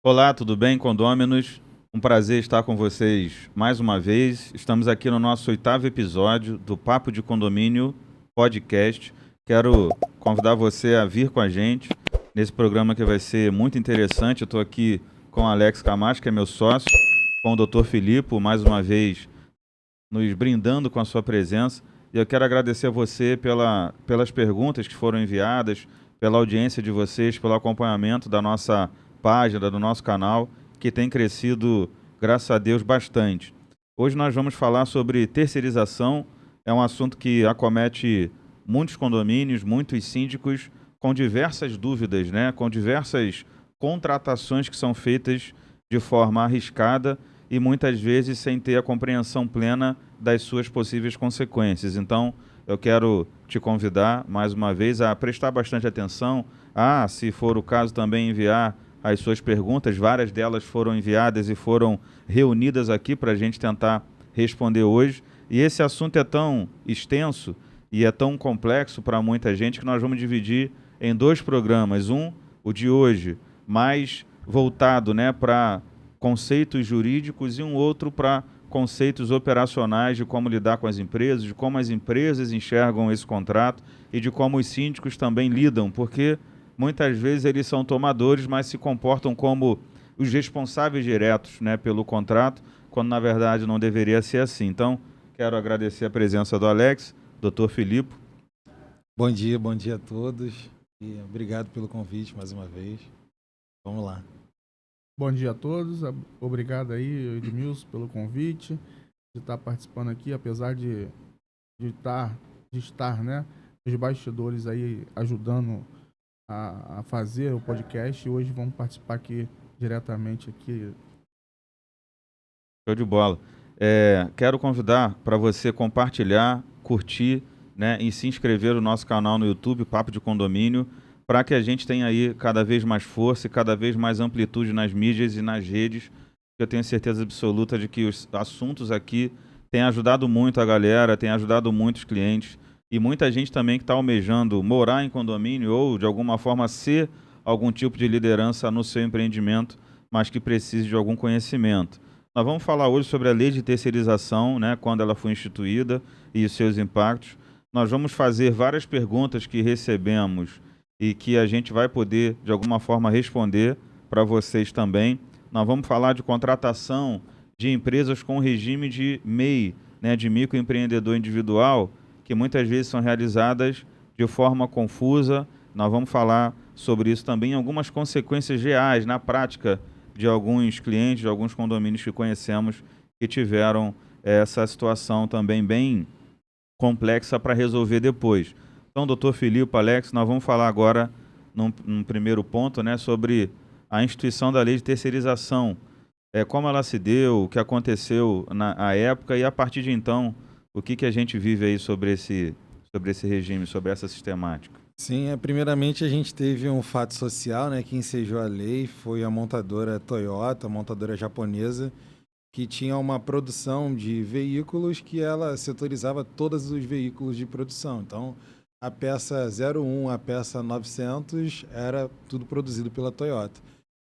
Olá, tudo bem, condôminos? Um prazer estar com vocês mais uma vez. Estamos aqui no nosso 8º episódio do Papo de Condomínio Podcast. Quero convidar você a vir com a gente nesse programa que vai ser muito interessante. Eu estou aqui com o Alex Camacho, que é meu sócio, com o Dr. Filipe, mais uma vez nos brindando com a sua presença. E eu quero agradecer a você pelas perguntas que foram enviadas, pela audiência de vocês, pelo acompanhamento da nossa página, do nosso canal, que tem crescido, graças a Deus, bastante. Hoje nós vamos falar sobre terceirização. É um assunto que acomete muitos condomínios, muitos síndicos, com diversas dúvidas, né? Com diversas contratações que são feitas de forma arriscada e muitas vezes sem ter a compreensão plena das suas possíveis consequências. Então, eu quero te convidar mais uma vez a prestar bastante atenção, se for o caso, também enviar as suas perguntas. Várias delas foram enviadas e foram reunidas aqui para a gente tentar responder hoje. E esse assunto é tão extenso e é tão complexo para muita gente que nós vamos dividir em dois programas. Um, o de hoje, mais voltado, né, para conceitos jurídicos, e um outro para conceitos operacionais de como lidar com as empresas, de como as empresas enxergam esse contrato e de como os síndicos também lidam, porque muitas vezes eles são tomadores, mas se comportam como os responsáveis diretos, né, pelo contrato, quando na verdade não deveria ser assim. Então, quero agradecer a presença do Alex, Dr. Filipe. Bom dia a todos e obrigado pelo convite mais uma vez. Vamos lá. Bom dia a todos, obrigado aí, Edmilson, pelo convite, de estar participando aqui, apesar de estar, né, nos bastidores aí ajudando a fazer o podcast. E hoje vamos participar aqui diretamente aqui. Show de bola. Quero convidar para você compartilhar, curtir, né, e se inscrever no nosso canal no YouTube, Papo de Condomínio, para que a gente tenha aí cada vez mais força e cada vez mais amplitude nas mídias e nas redes. Eu tenho certeza absoluta de que os assuntos aqui têm ajudado muito a galera, têm ajudado muitos clientes e muita gente também que está almejando morar em condomínio ou, de alguma forma, ser algum tipo de liderança no seu empreendimento, mas que precise de algum conhecimento. Nós vamos falar hoje sobre a lei de terceirização, né, quando ela foi instituída e os seus impactos. Nós vamos fazer várias perguntas que recebemos e que a gente vai poder, de alguma forma, responder para vocês também. Nós vamos falar de contratação de empresas com regime de MEI, né, de microempreendedor individual, que muitas vezes são realizadas de forma confusa. Nós vamos falar sobre isso também, algumas consequências reais na prática de alguns clientes, de alguns condomínios que conhecemos que tiveram essa situação também bem complexa para resolver depois. Então, doutor Filipe, Alex, nós vamos falar agora, num primeiro ponto, né, sobre a instituição da lei de terceirização, como ela se deu, o que aconteceu na época e, a partir de então, o que a gente vive aí sobre esse regime, sobre essa sistemática. Sim, primeiramente a gente teve um fato social, né, que ensejou a lei, foi a montadora Toyota, a montadora japonesa, que tinha uma produção de veículos que ela setorizava todos os veículos de produção. Então, a peça 01, a peça 900 era tudo produzido pela Toyota.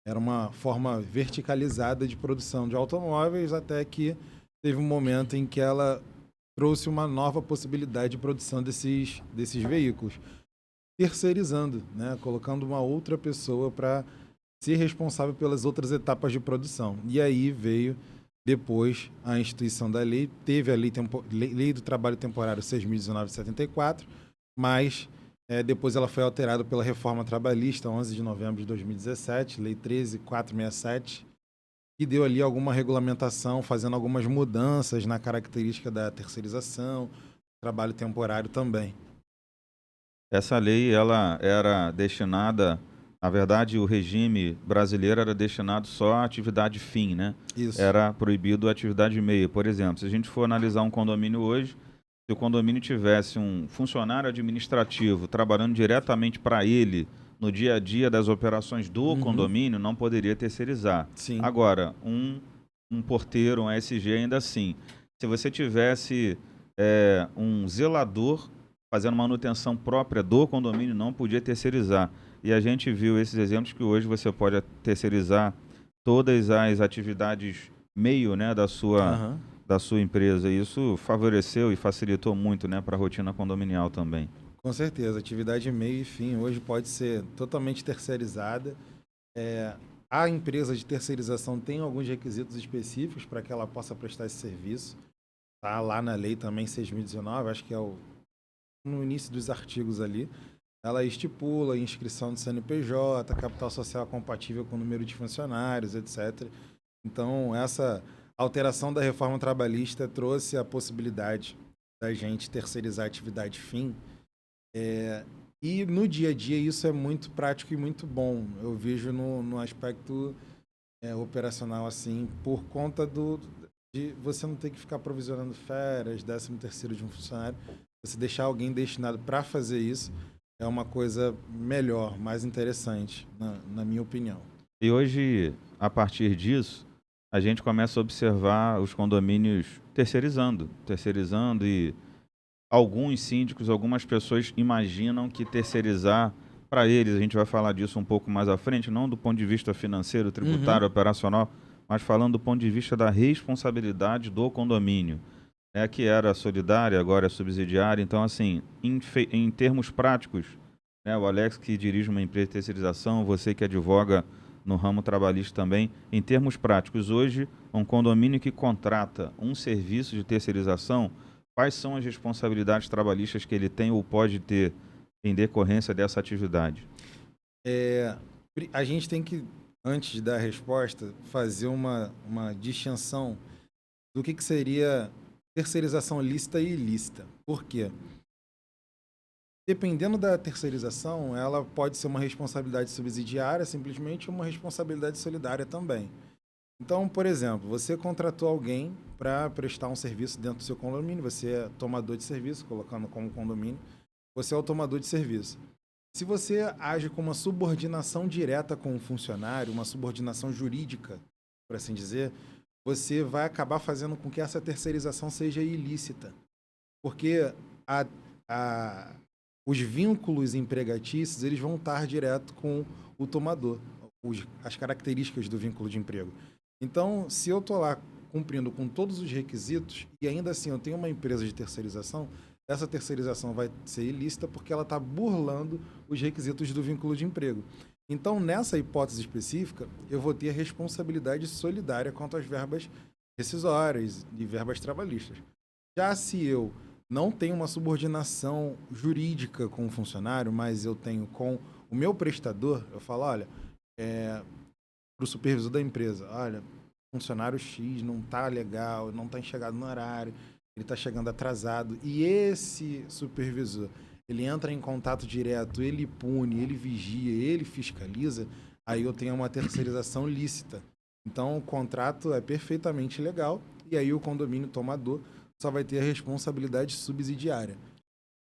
Era uma forma verticalizada de produção de automóveis, até que teve um momento em que ela trouxe uma nova possibilidade de produção desses veículos, terceirizando, né? Colocando uma outra pessoa para ser responsável pelas outras etapas de produção. E aí veio depois a instituição da lei, teve a lei do Trabalho Temporário 6.019/74, mas depois ela foi alterada pela Reforma Trabalhista, 11 de novembro de 2017, Lei 13.467, que deu ali alguma regulamentação, fazendo algumas mudanças na característica da terceirização, trabalho temporário também. Essa lei, ela era destinada, na verdade, o regime brasileiro era destinado só à atividade fim, né? Isso. Era proibido a atividade meia. Por exemplo, se a gente for analisar um condomínio hoje, se o condomínio tivesse um funcionário administrativo trabalhando diretamente para ele no dia a dia das operações do condomínio, não poderia terceirizar. Sim. Agora, um porteiro, um SG, ainda assim. Se você tivesse um zelador fazendo manutenção própria do condomínio, não podia terceirizar. E a gente viu esses exemplos que hoje você pode terceirizar todas as atividades meio, né, da sua empresa. E isso favoreceu e facilitou muito, né, para a rotina condominial também. Com certeza, atividade meio e fim hoje pode ser totalmente terceirizada. A empresa de terceirização tem alguns requisitos específicos para que ela possa prestar esse serviço. Tá lá na lei também 6.019, acho que é no início dos artigos ali. Ela estipula inscrição do CNPJ, capital social compatível com o número de funcionários, etc. Então, essa alteração da reforma trabalhista trouxe a possibilidade da gente terceirizar a atividade fim. E no dia a dia isso é muito prático e muito bom. Eu vejo no aspecto operacional assim, por conta de você não ter que ficar provisionando férias, 13º de um funcionário. Você deixar alguém destinado para fazer isso é uma coisa melhor, mais interessante, na minha opinião. E hoje, a partir disso, a gente começa a observar os condomínios terceirizando e alguns síndicos, algumas pessoas imaginam que terceirizar para eles, a gente vai falar disso um pouco mais à frente, não do ponto de vista financeiro, tributário, operacional, mas falando do ponto de vista da responsabilidade do condomínio. Que era solidária, agora é subsidiária. Então, assim, em termos práticos, né, o Alex que dirige uma empresa de terceirização, você que advoga no ramo trabalhista também, em termos práticos, hoje, um condomínio que contrata um serviço de terceirização, quais são as responsabilidades trabalhistas que ele tem ou pode ter em decorrência dessa atividade? A gente tem que, antes de dar a resposta, fazer uma distinção do que seria terceirização lícita e ilícita. Por quê? Dependendo da terceirização, ela pode ser uma responsabilidade subsidiária, simplesmente, ou uma responsabilidade solidária também. Então, por exemplo, você contratou alguém para prestar um serviço dentro do seu condomínio, você é tomador de serviço, colocando como condomínio, você é o tomador de serviço. Se você age com uma subordinação direta com o funcionário, uma subordinação jurídica, por assim dizer, você vai acabar fazendo com que essa terceirização seja ilícita. Porque os vínculos empregatícios eles vão estar direto com o tomador, as características do vínculo de emprego. Então, se eu estou lá cumprindo com todos os requisitos e ainda assim eu tenho uma empresa de terceirização, essa terceirização vai ser ilícita porque ela está burlando os requisitos do vínculo de emprego. Então, nessa hipótese específica, eu vou ter a responsabilidade solidária quanto às verbas rescisórias e verbas trabalhistas. Já se eu não tenho uma subordinação jurídica com o funcionário, mas eu tenho com o meu prestador, eu falo, olha, para o supervisor da empresa, olha, funcionário X não está legal, não está enxergado no horário, ele está chegando atrasado, e esse supervisor, ele entra em contato direto, ele pune, ele vigia, ele fiscaliza, aí eu tenho uma terceirização lícita. Então, o contrato é perfeitamente legal, e aí o condomínio tomador só vai ter a responsabilidade subsidiária.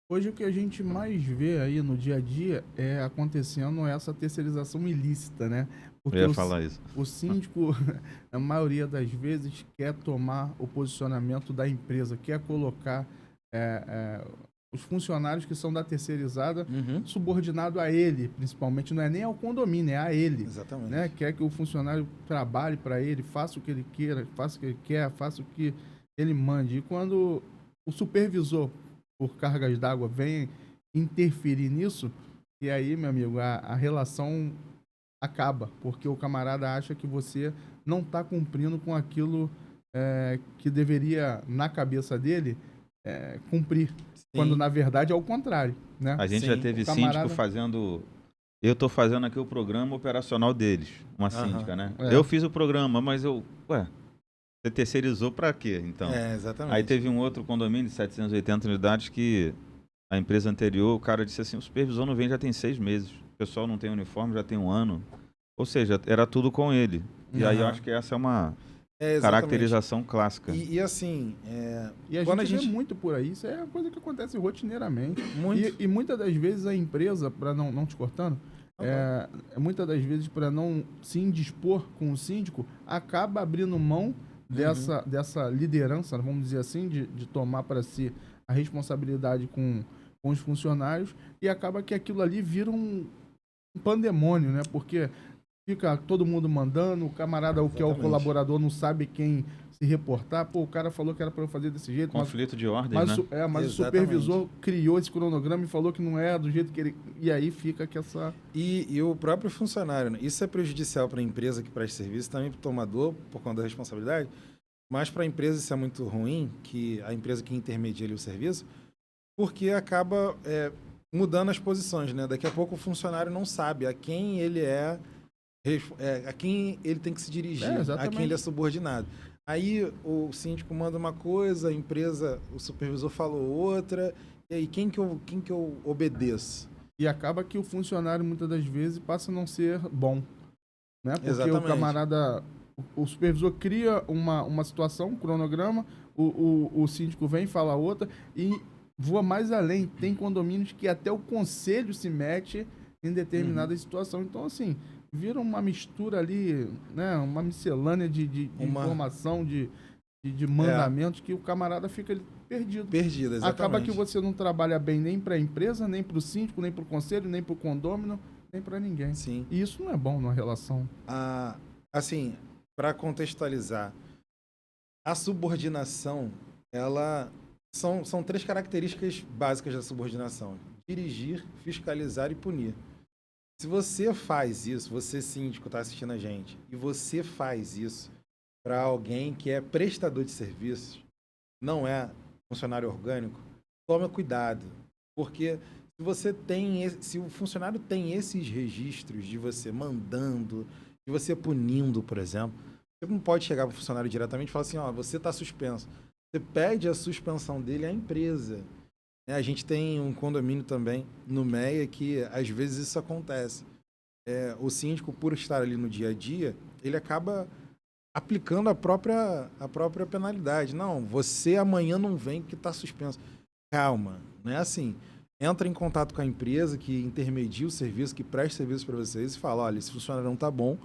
Hoje o que a gente mais vê aí no dia a dia é acontecendo essa terceirização ilícita, né? Porque Eu ia falar isso. O síndico, a maioria das vezes, quer tomar o posicionamento da empresa, quer colocar os funcionários que são da terceirizada subordinado a ele, principalmente, não é nem ao condomínio, é a ele. Exatamente. Né? Quer que o funcionário trabalhe para ele, faça o que ele queira, faça o que ele quer, faça o que ele mande. E quando o supervisor, por cargas d'água, vem interferir nisso, e aí, meu amigo, a relação acaba, porque o camarada acha que você não está cumprindo com aquilo que deveria, na cabeça dele, cumprir. Sim. Quando, na verdade, é o contrário. Né? A gente já teve síndico fazendo... Eu estou fazendo aqui o programa operacional deles, uma síndica, né? Eu fiz o programa, mas você terceirizou para quê, então? Exatamente. Aí teve um outro condomínio de 780 unidades que a empresa anterior, o cara disse assim, o supervisor não vem já tem 6 meses. O pessoal não tem uniforme, já tem 1 ano. Ou seja, era tudo com ele. E aí eu acho que essa é uma caracterização clássica. E assim... E a gente vê muito por aí. Isso é uma coisa que acontece rotineiramente. E muitas das vezes a empresa, para não te cortando, muitas das vezes para não se indispor com o síndico, acaba abrindo mão dessa liderança, vamos dizer assim, de tomar para si a responsabilidade com os funcionários, e acaba que aquilo ali vira um pandemônio, né? Porque fica todo mundo mandando, o camarada, o que é o Exatamente. colaborador, não sabe quem se reportar. Pô, o cara falou que era para eu fazer desse jeito, Conflito de ordem, mas, né? mas o Exatamente. supervisor criou esse cronograma e falou que não é do jeito que ele... E aí fica que essa... E o próprio funcionário, né? Isso é prejudicial para a empresa que presta serviço, também para o tomador, por conta da responsabilidade, mas para a empresa isso é muito ruim, que a empresa que intermedia ali o serviço, porque acaba mudando as posições, né? Daqui a pouco o funcionário não sabe a quem ele a quem ele tem que se dirigir, a quem ele é subordinado. Aí o síndico manda uma coisa, a empresa, o supervisor falou outra, e aí quem que eu obedeço? E acaba que o funcionário, muitas das vezes, passa a não ser bom, né? Porque Exatamente. o camarada, o supervisor cria uma situação, um cronograma, o síndico vem e fala outra, e voa mais além. Tem condomínios que até o conselho se mete em determinada situação. Então, assim, vira uma mistura ali, né? Uma miscelânea de informação, de mandamentos, que o camarada fica ali perdido. Perdido, exatamente. Acaba que você não trabalha bem nem para a empresa, nem para o síndico, nem para o conselho, nem para o condômino, nem para ninguém. Sim. E isso não é bom numa relação. Assim, para contextualizar, a subordinação, ela são 3 características básicas da subordinação: dirigir, fiscalizar e punir. Se você faz isso, você síndico está assistindo a gente, e você faz isso para alguém que é prestador de serviços, não é funcionário orgânico, tome cuidado, porque se o funcionário tem esses registros de você mandando, de você punindo, por exemplo, você não pode chegar para o funcionário diretamente e falar assim, você está suspenso. Você pede a suspensão dele à empresa. A gente tem um condomínio também no MEA que às vezes isso acontece. O síndico, por estar ali no dia a dia, ele acaba aplicando a própria penalidade. Não, você amanhã não vem porque está suspenso. Calma, não é assim. Entra em contato com a empresa que intermedia o serviço, que presta serviço para vocês e fala, olha, esse funcionário não está bom,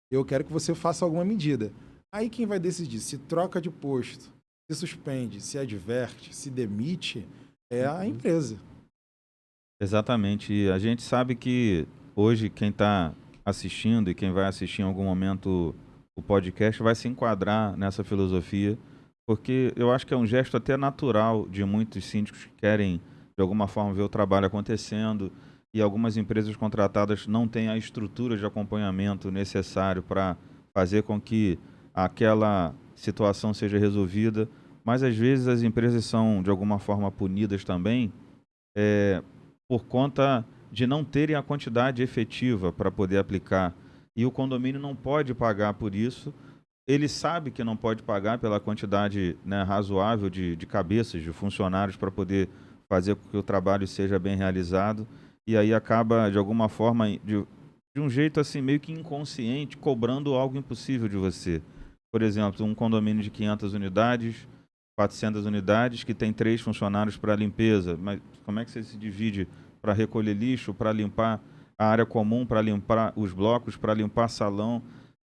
eu quero que você faça alguma medida. Aí quem vai decidir se troca de posto, se suspende, se adverte, se demite, é a empresa. Exatamente. E a gente sabe que hoje quem está assistindo e quem vai assistir em algum momento o podcast vai se enquadrar nessa filosofia, porque eu acho que é um gesto até natural de muitos síndicos que querem, de alguma forma, ver o trabalho acontecendo, e algumas empresas contratadas não têm a estrutura de acompanhamento necessário para fazer com que aquela situação seja resolvida, mas às vezes as empresas são, de alguma forma, punidas também por conta de não terem a quantidade efetiva para poder aplicar. E o condomínio não pode pagar por isso. Ele sabe que não pode pagar pela quantidade, né, razoável de cabeças, de funcionários para poder fazer com que o trabalho seja bem realizado. E aí acaba, de alguma forma, de um jeito assim meio que inconsciente, cobrando algo impossível de você. Por exemplo, um condomínio de 500 unidades, 400 unidades, que tem 3 funcionários para limpeza. Mas como é que você se divide para recolher lixo, para limpar a área comum, para limpar os blocos, para limpar salão,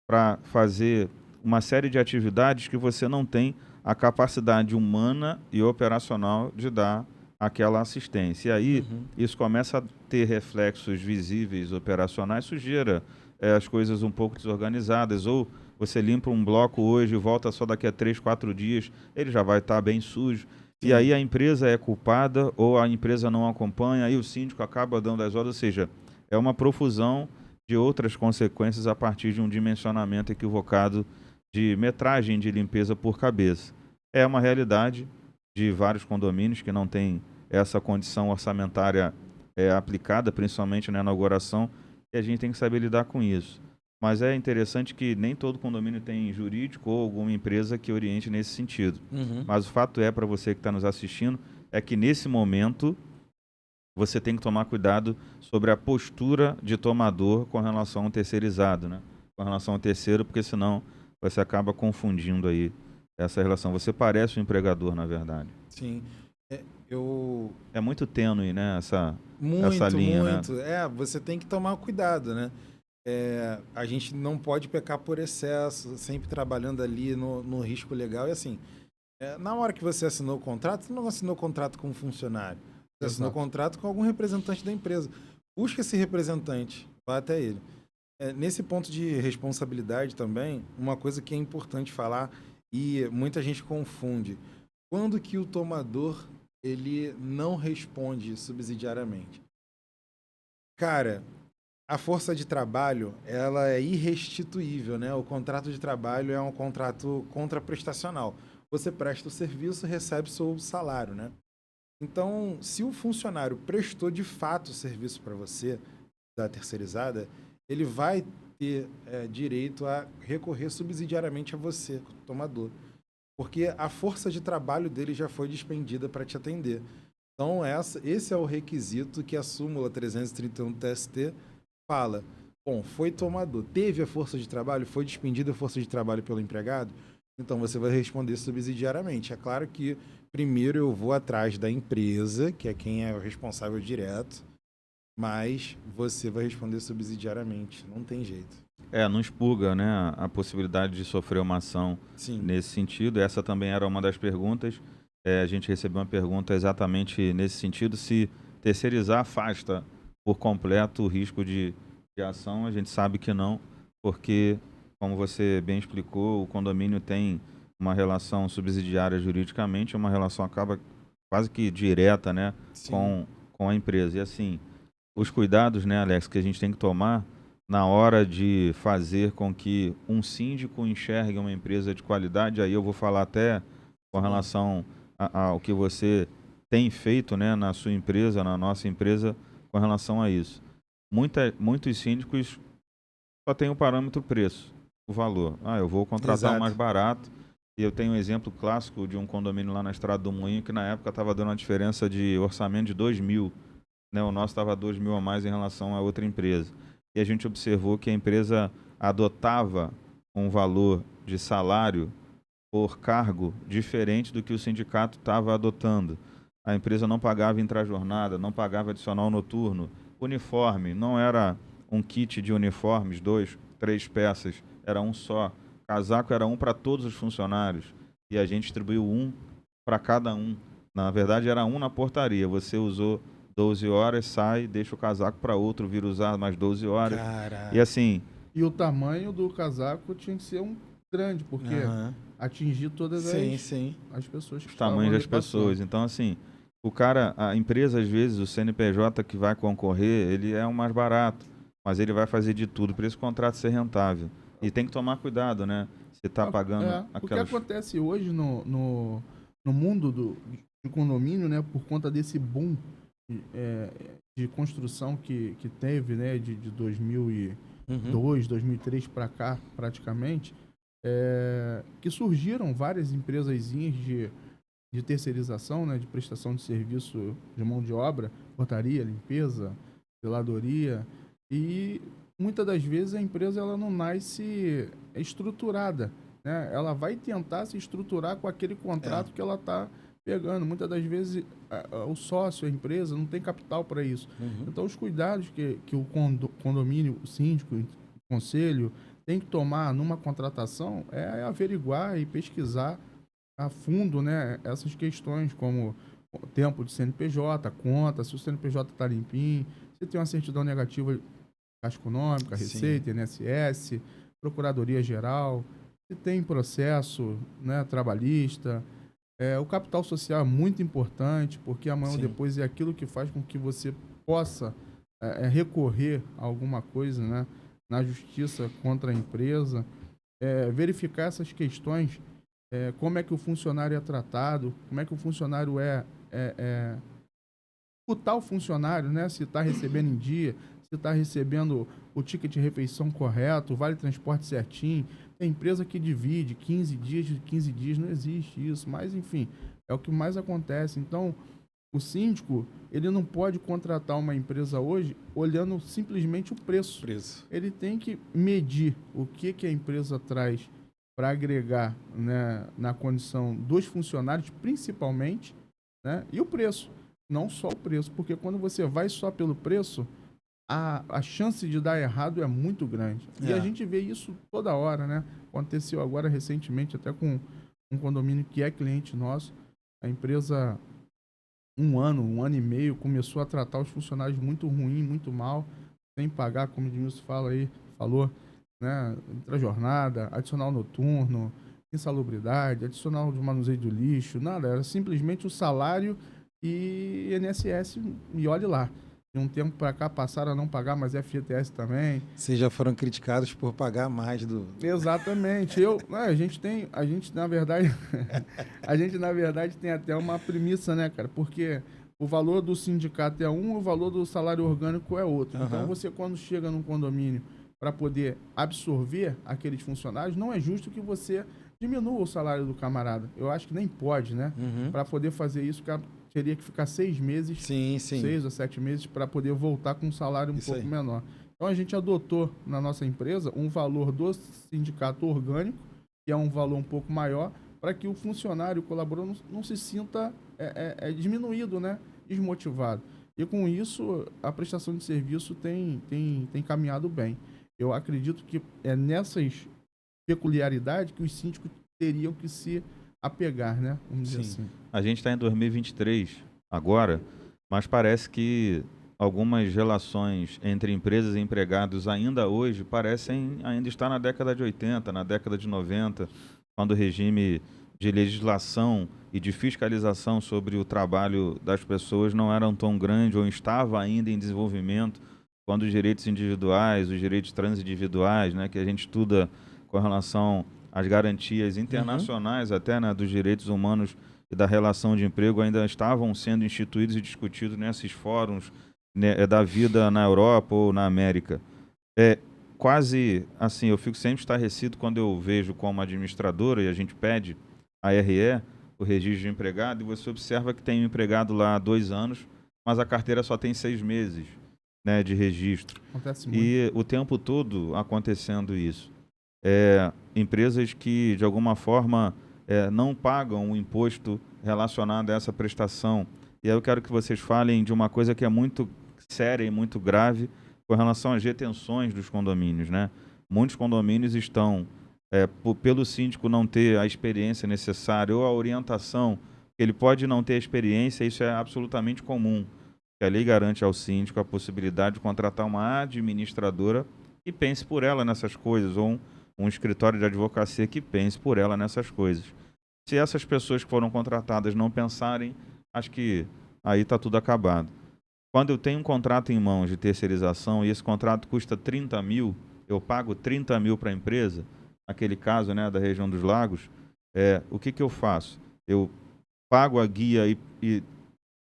para fazer uma série de atividades que você não tem a capacidade humana e operacional de dar aquela assistência. E aí isso começa a ter reflexos visíveis, operacionais, sujeira, as coisas um pouco desorganizadas, ou você limpa um bloco hoje e volta só daqui a 3, 4 dias, ele já vai estar bem sujo. Sim. E aí a empresa é culpada ou a empresa não acompanha, aí o síndico acaba dando as ordens, ou seja, é uma profusão de outras consequências a partir de um dimensionamento equivocado de metragem de limpeza por cabeça. É uma realidade de vários condomínios que não têm essa condição orçamentária aplicada, principalmente na inauguração, e a gente tem que saber lidar com isso. Mas é interessante que nem todo condomínio tem jurídico ou alguma empresa que oriente nesse sentido. Mas o fato para você que está nos assistindo, é que nesse momento você tem que tomar cuidado sobre a postura de tomador com relação ao terceirizado, né? Com relação ao terceiro, porque senão você acaba confundindo aí essa relação. Você parece um empregador, na verdade. Sim. É muito tênue, né? Essa linha, muito. Né? Você tem que tomar cuidado, né? A gente não pode pecar por excesso, sempre trabalhando ali no risco legal. E assim, na hora que você assinou o contrato, você não assinou o contrato com um funcionário. Você assinou o contrato com algum representante da empresa. Busca esse representante, vá até ele. Nesse ponto de responsabilidade também, uma coisa que é importante falar e muita gente confunde. Quando que o tomador ele não responde subsidiariamente? Cara, a força de trabalho, ela é irrestituível, né? O contrato de trabalho é um contrato contraprestacional. Você presta o serviço, recebe seu salário, né? Então, se o funcionário prestou de fato o serviço para você, da terceirizada, ele vai ter direito a recorrer subsidiariamente a você, tomador. Porque a força de trabalho dele já foi despendida para te atender. Então, esse é o requisito que a súmula 331 do TST fala. Bom, foi tomador, teve a força de trabalho, foi despendida a força de trabalho pelo empregado, então você vai responder subsidiariamente. É claro que primeiro eu vou atrás da empresa, que é quem é o responsável direto, mas você vai responder subsidiariamente, não tem jeito. Não expurga, né, a possibilidade de sofrer uma ação Sim. nesse sentido. Essa também era uma das perguntas. A gente recebeu uma pergunta exatamente nesse sentido, se terceirizar afasta por completo o risco de ação. A gente sabe que não, porque, como você bem explicou, o condomínio tem uma relação subsidiária juridicamente, uma relação acaba quase que direta, né, Sim. com a empresa. E assim, os cuidados, né, Alex, que a gente tem que tomar na hora de fazer com que um síndico enxergue uma empresa de qualidade. Aí eu vou falar até com relação ao que você tem feito, né, na sua empresa, na nossa empresa, com relação a isso. Muitos síndicos só têm o parâmetro preço, o valor. Eu vou contratar o mais barato. E eu tenho um exemplo clássico de um condomínio lá na Estrada do Moinho que na época estava dando uma diferença de orçamento de 2 mil. Né, o nosso estava 2 mil a mais em relação a outra empresa. E a gente observou que a empresa adotava um valor de salário por cargo diferente do que o sindicato estava adotando. A empresa não pagava intrajornada, não pagava adicional noturno. Uniforme, não era um kit de uniformes, 2, 3 peças, era um só. Casaco era um para todos os funcionários. E a gente distribuiu um para cada um. Na verdade, era um na portaria. Você usou 12 horas, sai, deixa o casaco para outro, vir usar mais 12 horas. Caraca. E assim... E o tamanho do casaco tinha que ser grande, porque atingir todas as pessoas que os tamanhos das pessoas. Passando. Então, assim, a empresa, às vezes, o CNPJ que vai concorrer, ele é o mais barato, mas ele vai fazer de tudo para esse contrato ser rentável. E tem que tomar cuidado, né? Você está pagando aquelas... O que acontece hoje no mundo do condomínio, né, por conta desse boom de construção que teve, né, de 2002, 2003 para cá, praticamente, que surgiram várias empresazinhas de terceirização, né, de prestação de serviço de mão de obra, portaria, limpeza, zeladoria, e muitas das vezes a empresa ela não nasce estruturada, né? Ela vai tentar se estruturar com aquele contrato que ela está pegando. Muitas das vezes o sócio, a empresa, não tem capital para isso. Então, os cuidados que o condomínio, o síndico, o conselho tem que tomar numa contratação é averiguar e pesquisar a fundo, né, essas questões como o tempo de CNPJ, conta, se o CNPJ está limpinho, se tem uma certidão negativa Caixa Econômica, Receita, INSS, Procuradoria Geral, se tem processo, né, trabalhista. O capital social é muito importante, porque amanhã ou depois é aquilo que faz com que você possa recorrer a alguma coisa, né, na justiça contra a empresa, verificar essas questões, como é que o funcionário é tratado, como é que o funcionário o tal funcionário, né, se está recebendo em dia, se está recebendo o ticket de refeição correto, o vale transporte certinho. Tem empresa que divide 15 dias de 15 dias, não existe isso, mas enfim, é o que mais acontece. Então, o síndico, ele não pode contratar uma empresa hoje olhando simplesmente o preço. Ele tem que medir o que a empresa traz para agregar, né, na condição dos funcionários, principalmente, né, e o preço. Não só o preço, porque quando você vai só pelo preço, a chance de dar errado é muito grande. E a gente vê isso toda hora, né? Aconteceu agora recentemente até com um condomínio que é cliente nosso. A empresa, um ano e meio, começou a tratar os funcionários muito ruim, muito mal, sem pagar, como o Edmilson fala aí, falou, né? Intrajornada, adicional noturno, insalubridade, adicional de manuseio do lixo, nada, era simplesmente o salário e INSS, e olhe lá. De um tempo para cá passaram a não pagar mais FGTS também. Vocês já foram criticados por pagar mais do... Exatamente. A gente na verdade, a gente na verdade tem até uma premissa, né, cara? Porque o valor do sindicato é um, o valor do salário orgânico é outro. Então você, quando chega num condomínio para poder absorver aqueles funcionários, não é justo que você diminua o salário do camarada. Eu acho que nem pode, né? Para poder fazer isso, o cara teria que ficar 6 meses, Sim. 6 ou 7 meses, para poder voltar com um salário um Isso pouco aí. menor. Então a gente adotou na nossa empresa um valor do sindicato orgânico, que é um valor um pouco maior, para que o funcionário, o colaborador, não se sinta diminuído, né? Desmotivado. E com isso, a prestação de serviço tem caminhado bem. Eu acredito que é nessas peculiaridades que os síndicos teriam que se apegar, né? Vamos dizer assim. A gente está em 2023 agora, mas parece que algumas relações entre empresas e empregados ainda hoje parecem ainda estar na década de 80, na década de 90, quando o regime de legislação e de fiscalização sobre o trabalho das pessoas não eram tão grande ou estava ainda em desenvolvimento, quando os direitos individuais, os direitos transindividuais, né, que a gente estuda com relação às garantias internacionais até, né, dos direitos humanos e da relação de emprego ainda estavam sendo instituídos e discutidos nesses fóruns, né, da vida na Europa ou na América. É quase assim, eu fico sempre estarrecido quando eu vejo como administradora e a gente pede a RE, o registro de empregado, e você observa que tem um empregado lá há 2 anos, mas a carteira só tem 6 meses, né, de registro. Acontece muito. E o tempo todo acontecendo isso. Empresas que, de alguma forma, não pagam o imposto relacionado a essa prestação. E aí eu quero que vocês falem de uma coisa que é muito séria e muito grave com relação às retenções dos condomínios, né? Muitos condomínios estão, pelo síndico não ter a experiência necessária ou a orientação, ele pode não ter experiência, isso é absolutamente comum. A lei garante ao síndico a possibilidade de contratar uma administradora que pense por ela nessas coisas, ou um escritório de advocacia que pense por ela nessas coisas. Se essas pessoas que foram contratadas não pensarem, acho que aí está tudo acabado. Quando eu tenho um contrato em mãos de terceirização e esse contrato custa 30 mil, eu pago 30 mil para a empresa, naquele caso, né, da região dos lagos, o que eu faço? Eu pago a guia e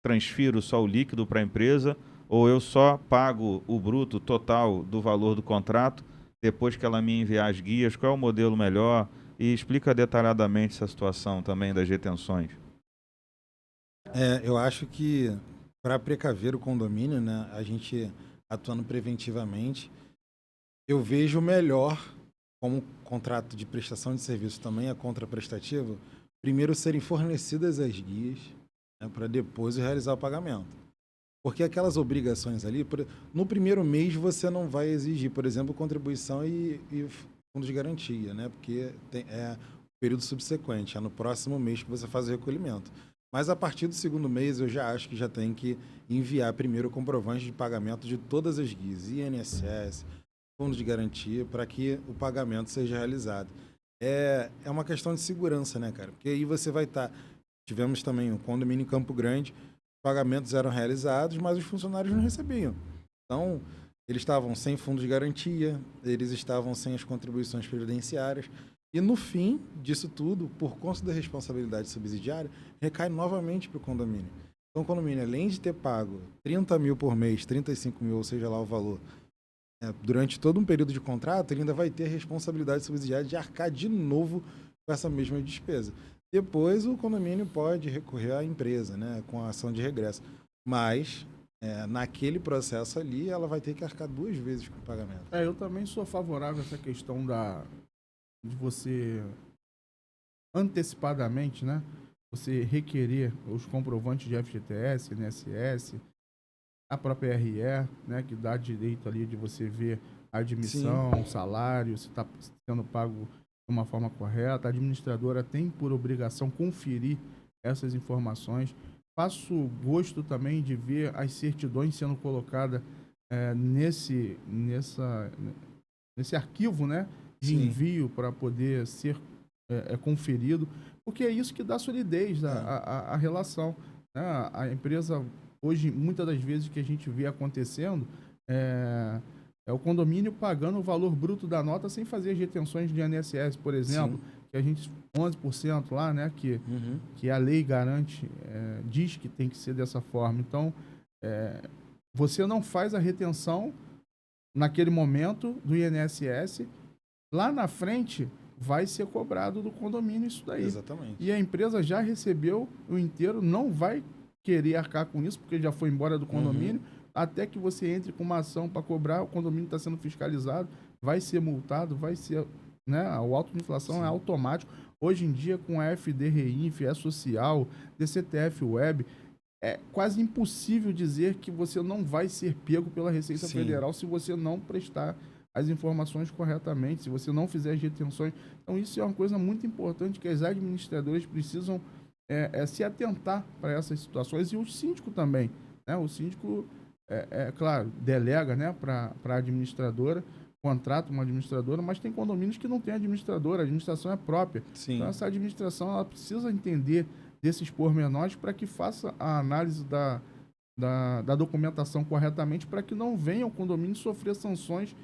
transfiro só o líquido para a empresa, ou eu só pago o bruto total do valor do contrato depois que ela me enviar as guias? Qual é o modelo melhor? E explica detalhadamente essa situação também das retenções. Eu acho que para precaver o condomínio, né, a gente atuando preventivamente, eu vejo melhor, como contrato de prestação de serviço também é contraprestativo, primeiro serem fornecidas as guias, né, para depois realizar o pagamento. Porque aquelas obrigações ali, no primeiro mês você não vai exigir, por exemplo, contribuição e fundo de garantia, né? Porque é o período subsequente, é no próximo mês que você faz o recolhimento. Mas a partir do segundo mês eu já acho que já tem que enviar primeiro o comprovante de pagamento de todas as guias, INSS, fundo de garantia, para que o pagamento seja realizado. É uma questão de segurança, né, cara? Porque aí você vai estar... Tivemos também um condomínio em Campo Grande, pagamentos eram realizados, mas os funcionários não recebiam. Então, eles estavam sem fundo de garantia, eles estavam sem as contribuições previdenciárias, e no fim disso tudo, por conta da responsabilidade subsidiária, recai novamente para o condomínio. Então, o condomínio, além de ter pago 30 mil por mês, 35 mil, ou seja lá o valor, durante todo um período de contrato, ele ainda vai ter a responsabilidade subsidiária de arcar de novo com essa mesma despesa. Depois o condomínio pode recorrer à empresa, né, com a ação de regresso. Mas, naquele processo ali, ela vai ter que arcar 2 vezes com o pagamento. Eu também sou favorável a essa questão de você antecipadamente, né, você requerer os comprovantes de FGTS, INSS, a própria RE, né, que dá direito ali de você ver a admissão, o salário, se está sendo pago de uma forma correta. A administradora tem por obrigação conferir essas informações. Faço gosto também de ver as certidões sendo colocadas nesse nesse arquivo, né, de Sim. envio para poder ser conferido, porque é isso que dá solidez à relação, né? A empresa, hoje, muitas das vezes que a gente vê acontecendo, é o condomínio pagando o valor bruto da nota sem fazer as retenções de INSS, por exemplo, Sim. que a gente, 11% lá, né, Uhum. que a lei garante, diz que tem que ser dessa forma. Então, você não faz a retenção naquele momento do INSS, lá na frente vai ser cobrado do condomínio isso daí. Exatamente. E a empresa já recebeu o inteiro, não vai querer arcar com isso, porque já foi embora do condomínio, até que você entre com uma ação para cobrar, o condomínio está sendo fiscalizado, vai ser multado, vai ser, né, o auto de inflação é automático. Hoje em dia, com a FDRI, FIE Social, DCTF Web, é quase impossível dizer que você não vai ser pego pela Receita Sim. Federal se você não prestar as informações corretamente, se você não fizer as retenções. Então, isso é uma coisa muito importante que as administradoras precisam se atentar para essas situações, e o síndico também, né? O síndico, claro, delega, né, para a administradora, contrata uma administradora, mas tem condomínios que não tem administradora, a administração é própria. Sim. Então, essa administração ela precisa entender desses pormenores para que faça a análise da documentação corretamente, para que não venha o condomínio sofrer sanções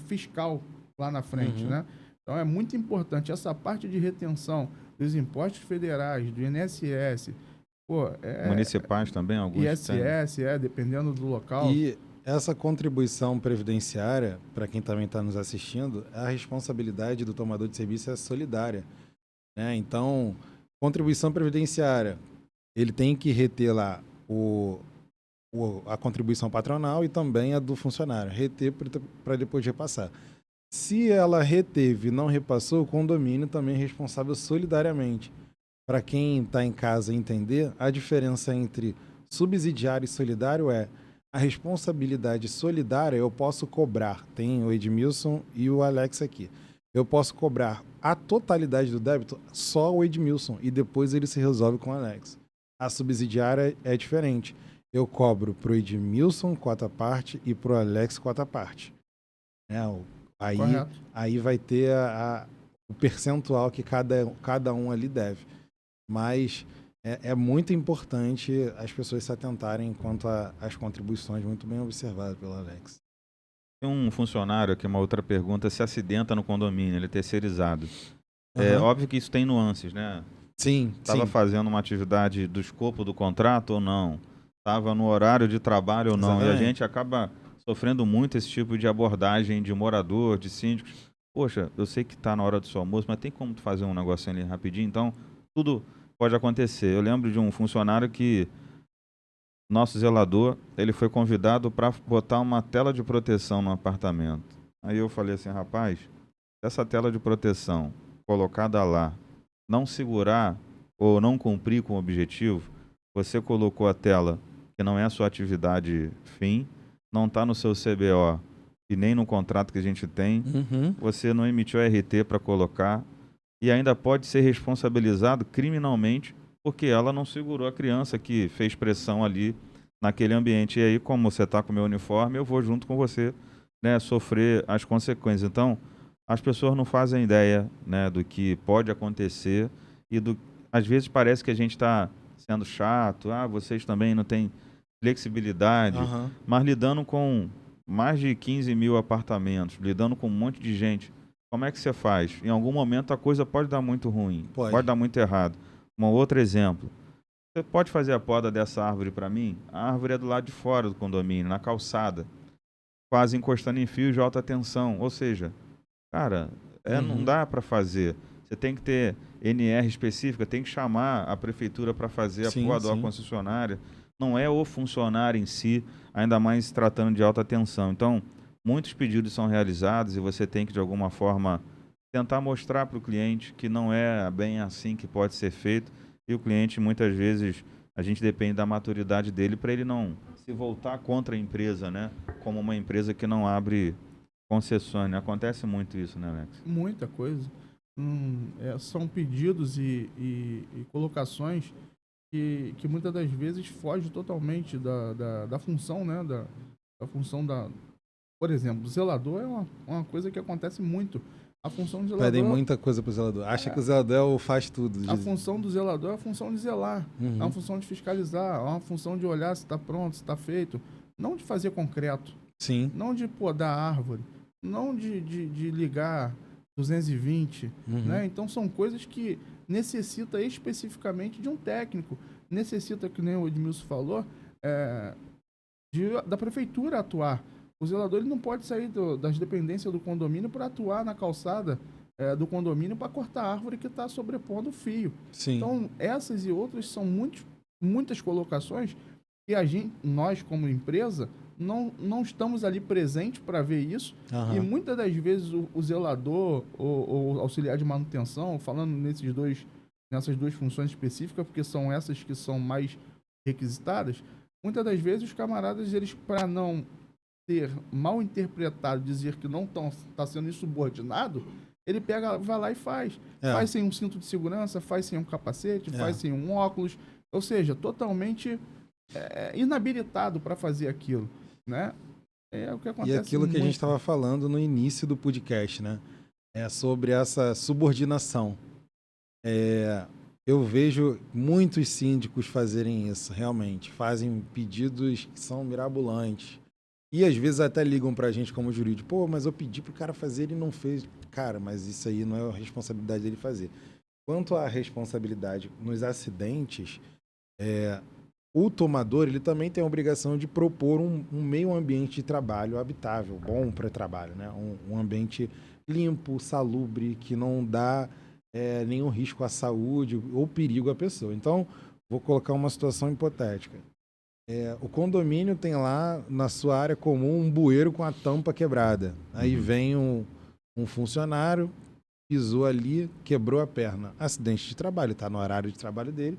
fiscal lá na frente, né? Então é muito importante essa parte de retenção dos impostos federais, do INSS, Municipais também, alguns têm. ISS, dependendo do local. E essa contribuição previdenciária, para quem também está nos assistindo, a responsabilidade do tomador de serviço é solidária, né? Então, contribuição previdenciária, ele tem que reter lá a contribuição patronal e também a do funcionário, reter para depois repassar. Se ela reteve e não repassou, o condomínio também é responsável solidariamente. Para quem está em casa entender, a diferença entre subsidiário e solidário é a responsabilidade solidária eu posso cobrar, tem o Edmilson e o Alex aqui, eu posso cobrar a totalidade do débito só o Edmilson e depois ele se resolve com o Alex. A subsidiária é diferente. Eu cobro pro Edmilson cota parte e pro Alex cota parte. Aí vai ter o percentual que cada um ali deve. Mas é muito importante as pessoas se atentarem quanto às contribuições, muito bem observado pelo Alex. Tem um funcionário aqui, uma outra pergunta, se acidenta no condomínio, ele é terceirizado. É óbvio que isso tem nuances, né? Sim, Estava fazendo uma atividade do escopo do contrato ou não? Estava no horário de trabalho ou não? Exatamente. E a gente acaba sofrendo muito esse tipo de abordagem de morador, de síndicos. Poxa, eu sei que está na hora do seu almoço, mas tem como tu fazer um negocinho ali rapidinho? Então, tudo pode acontecer. Eu lembro de um funcionário que, nosso zelador, ele foi convidado para botar uma tela de proteção no apartamento. Aí eu falei assim, rapaz, essa tela de proteção colocada lá, não segurar ou não cumprir com o objetivo, você colocou a tela que não é a sua atividade fim, não está no seu CBO e nem no contrato que a gente tem, você não emitiu RT para colocar e ainda pode ser responsabilizado criminalmente porque ela não segurou a criança que fez pressão ali naquele ambiente. E aí, como você está com o meu uniforme, eu vou junto com você, né, sofrer as consequências. Então, as pessoas não fazem ideia, né, do que pode acontecer e às vezes parece que a gente está sendo chato, vocês também não têm flexibilidade, mas lidando com mais de 15 mil apartamentos, lidando com um monte de gente, como é que você faz? Em algum momento a coisa pode dar muito ruim, pode dar muito errado. Um outro exemplo, você pode fazer a poda dessa árvore para mim? A árvore é do lado de fora do condomínio, na calçada, quase encostando em fios de alta tensão, ou seja, cara, não dá para fazer. Você tem que ter NR específica, tem que chamar a prefeitura para fazer a poda ou a concessionária. Não é o funcionário em si, ainda mais se tratando de alta tensão. Então, muitos pedidos são realizados e você tem que, de alguma forma, tentar mostrar para o cliente que não é bem assim que pode ser feito. E o cliente, muitas vezes, a gente depende da maturidade dele para ele não se voltar contra a empresa, né? Como uma empresa que não abre concessões. Acontece muito isso, né, Alex? Muita coisa. São pedidos e colocações que muitas das vezes fogem totalmente da função, né? Da função Por exemplo, o zelador é uma coisa que acontece muito. A função do zelador... Pedem muita coisa pro zelador. Acha que o zelador é o faz tudo. A função do zelador é a função de zelar. É uma função de fiscalizar, é uma função de olhar se está pronto, se está feito. Não de fazer concreto. Sim. Não de podar árvore. Não de ligar 220. Né? Então, são coisas que necessita especificamente de um técnico. Necessita, que nem o Edmilson falou, da prefeitura atuar. O zelador ele não pode sair das dependências do condomínio para atuar na calçada do condomínio para cortar a árvore que está sobrepondo o fio. Sim. Então, essas e outras são muitas colocações que nós, como empresa, não estamos ali presentes para ver isso. E muitas das vezes o zelador ou o auxiliar de manutenção, falando nessas duas funções específicas, porque são essas que são mais requisitadas, muitas das vezes os camaradas, eles, para não ter mal interpretado, dizer que não está sendo insubordinado, ele vai lá e faz. Faz sem um cinto de segurança, faz sem um capacete, faz sem um óculos, ou seja, totalmente inabilitado para fazer aquilo, né? É o que acontece. E aquilo que a gente estava falando no início do podcast, né? É sobre essa subordinação. Eu vejo muitos síndicos fazerem isso, realmente. Fazem pedidos que são mirabolantes. E às vezes até ligam pra gente como jurídico. Pô, mas eu pedi pro cara fazer, ele não fez. Cara, mas isso aí não é a responsabilidade dele fazer. Quanto à responsabilidade nos acidentes, o tomador ele também tem a obrigação de propor um meio ambiente de trabalho habitável, bom para trabalho, né? Um ambiente limpo, salubre, que não dá nenhum risco à saúde ou perigo à pessoa. Então, vou colocar uma situação hipotética. O condomínio tem lá na sua área comum um bueiro com a tampa quebrada. Aí vem um funcionário, pisou ali, quebrou a perna. Acidente de trabalho, está no horário de trabalho dele.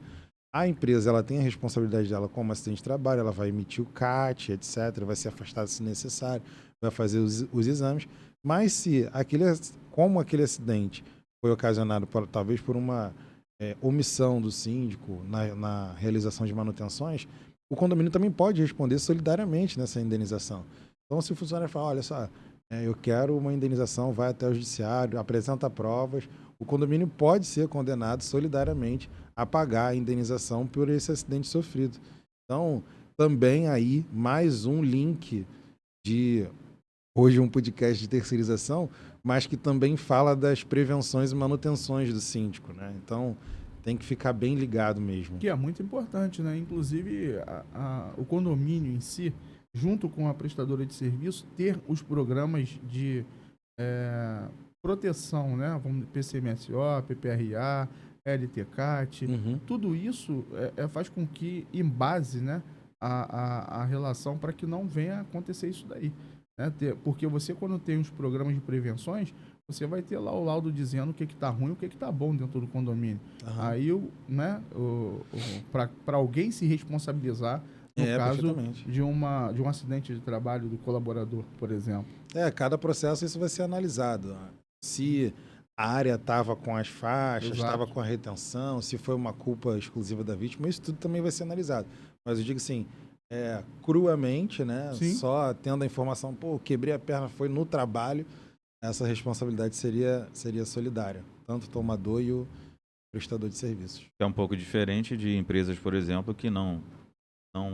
A empresa ela tem a responsabilidade dela como acidente de trabalho, ela vai emitir o CAT, etc., vai ser afastada se necessário, vai fazer os exames. Mas como aquele acidente foi ocasionado talvez por uma omissão do síndico na realização de manutenções, o condomínio também pode responder solidariamente nessa indenização. Então, se o funcionário falar, olha só, eu quero uma indenização, vai até o judiciário, apresenta provas, o condomínio pode ser condenado solidariamente a pagar a indenização por esse acidente sofrido. Então, também aí, mais um link de, hoje um podcast de terceirização, mas que também fala das prevenções e manutenções do síndico, né? Então, tem que ficar bem ligado mesmo. Que é muito importante, né? Inclusive, o condomínio em si, junto com a prestadora de serviço, ter os programas de proteção, né? Vamos PCMSO, PPRA, LTCAT, tudo isso faz com que embase, né, a relação para que não venha a acontecer isso daí. Né? Porque você, quando tem os programas de prevenções, você vai ter lá o laudo dizendo o que está ruim e o que está bom dentro do condomínio. Aí, né, para alguém se responsabilizar no caso de um acidente de trabalho do colaborador, por exemplo. Cada processo isso vai ser analisado. Se a área estava com as faixas, estava com a retenção, se foi uma culpa exclusiva da vítima, isso tudo também vai ser analisado. Mas eu digo assim, cruamente, né? Sim. Só tendo a informação, quebrei a perna, foi no trabalho, essa responsabilidade seria solidária, tanto o tomador e o prestador de serviços. É um pouco diferente de empresas, por exemplo, que não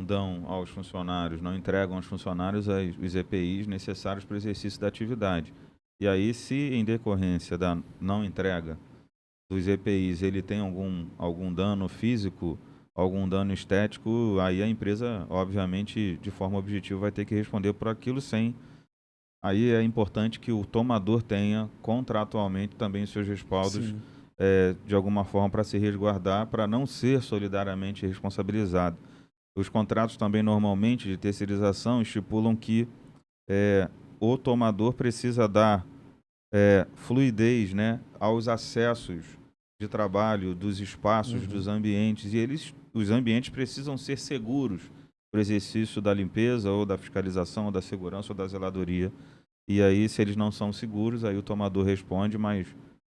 dão aos funcionários, não entregam aos funcionários os EPIs necessários para o exercício da atividade. E aí, se em decorrência da não entrega dos EPIs ele tem algum dano físico, algum dano estético, aí a empresa, obviamente, de forma objetiva, vai ter que responder por aquilo sem. Aí é importante que o tomador tenha contratualmente também os seus respaldos de alguma forma para se resguardar, para não ser solidariamente responsabilizado. Os contratos também normalmente de terceirização estipulam que o tomador precisa dar fluidez, né, aos acessos de trabalho, dos espaços, dos ambientes, e os ambientes precisam ser seguros para o exercício da limpeza ou da fiscalização, ou da segurança ou da zeladoria. E aí, se eles não são seguros, aí o tomador responde, mas,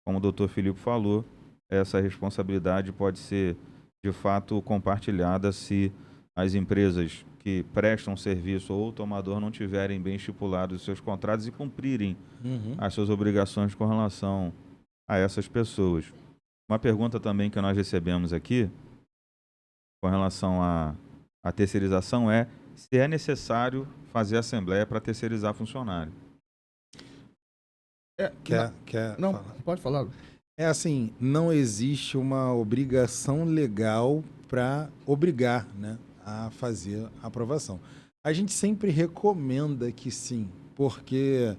como o doutor Filipe falou, essa responsabilidade pode ser, de fato, compartilhada se as empresas que prestam serviço ou o tomador não tiverem bem estipulados os seus contratos e cumprirem as suas obrigações com relação a essas pessoas. Uma pergunta também que nós recebemos aqui com relação à terceirização é se é necessário fazer assembleia para terceirizar funcionário. Quer Não, falar? pode falar. É assim, não existe uma obrigação legal para obrigar, né, a fazer a aprovação. A gente sempre recomenda que sim, porque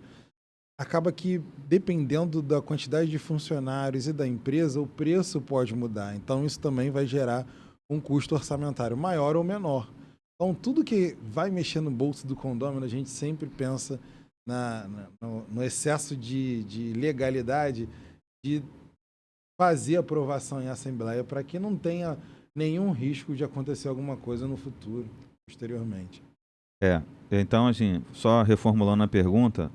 acaba que, dependendo da quantidade de funcionários e da empresa, o preço pode mudar. Então, isso também vai gerar um custo orçamentário maior ou menor. Então, tudo que vai mexer no bolso do condômino, a gente sempre pensa no excesso de legalidade de fazer aprovação em assembleia para que não tenha nenhum risco de acontecer alguma coisa no futuro, posteriormente. Então, assim, só reformulando a pergunta,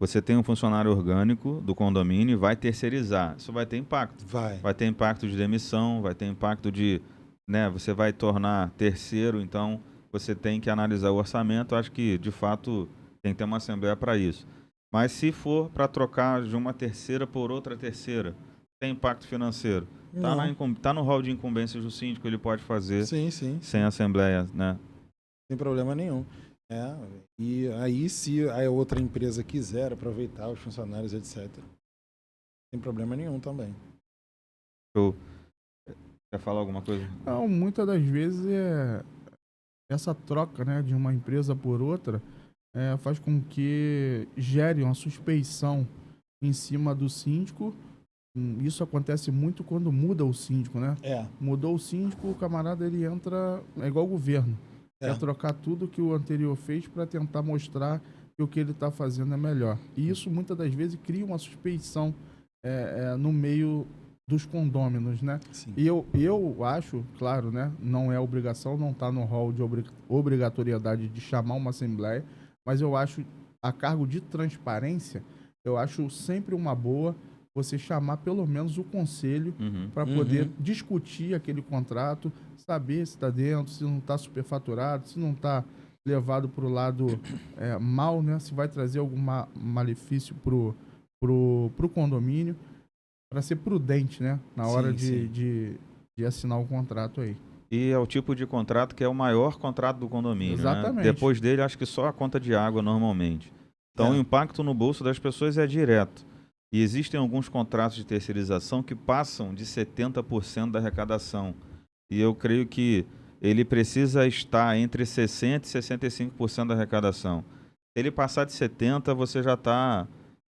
você tem um funcionário orgânico do condomínio e vai terceirizar. Isso vai ter impacto. Vai ter impacto de demissão, vai ter impacto de, né, você vai tornar terceiro, então você tem que analisar o orçamento. Acho que, de fato, tem que ter uma assembleia para isso. Mas se for para trocar de uma terceira por outra terceira, tem impacto financeiro. Tá no rol de incumbências do síndico, ele pode fazer Sim. sem assembleia, né? Sem problema nenhum. E aí, se a outra empresa quiser aproveitar os funcionários, etc., sem problema nenhum também. Quer falar alguma coisa? Não, muitas das vezes essa troca, né, de uma empresa por outra faz com que gere uma suspeição em cima do síndico. Isso acontece muito quando muda o síndico, né? Mudou o síndico, o camarada ele entra, é igual o governo. Quer trocar tudo que o anterior fez para tentar mostrar que o que ele está fazendo é melhor. E isso muitas das vezes cria uma suspeição no meio dos condôminos, né? Sim. E eu acho, claro, né? Não é obrigação, não está no rol de obrigatoriedade de chamar uma assembleia, mas eu acho, a cargo de transparência, eu acho sempre uma boa você chamar pelo menos o conselho para poder discutir aquele contrato, saber se está dentro, se não está superfaturado, se não está levado para o lado mal, né? Se vai trazer algum malefício pro condomínio, para ser prudente, né? Na hora de assinar o contrato aí. E é o tipo de contrato que é o maior contrato do condomínio. Exatamente. Né? Depois dele, acho que só a conta de água normalmente. Então, o impacto no bolso das pessoas é direto. E existem alguns contratos de terceirização que passam de 70% da arrecadação. E eu creio que ele precisa estar entre 60% e 65% da arrecadação. Se ele passar de 70%, você já está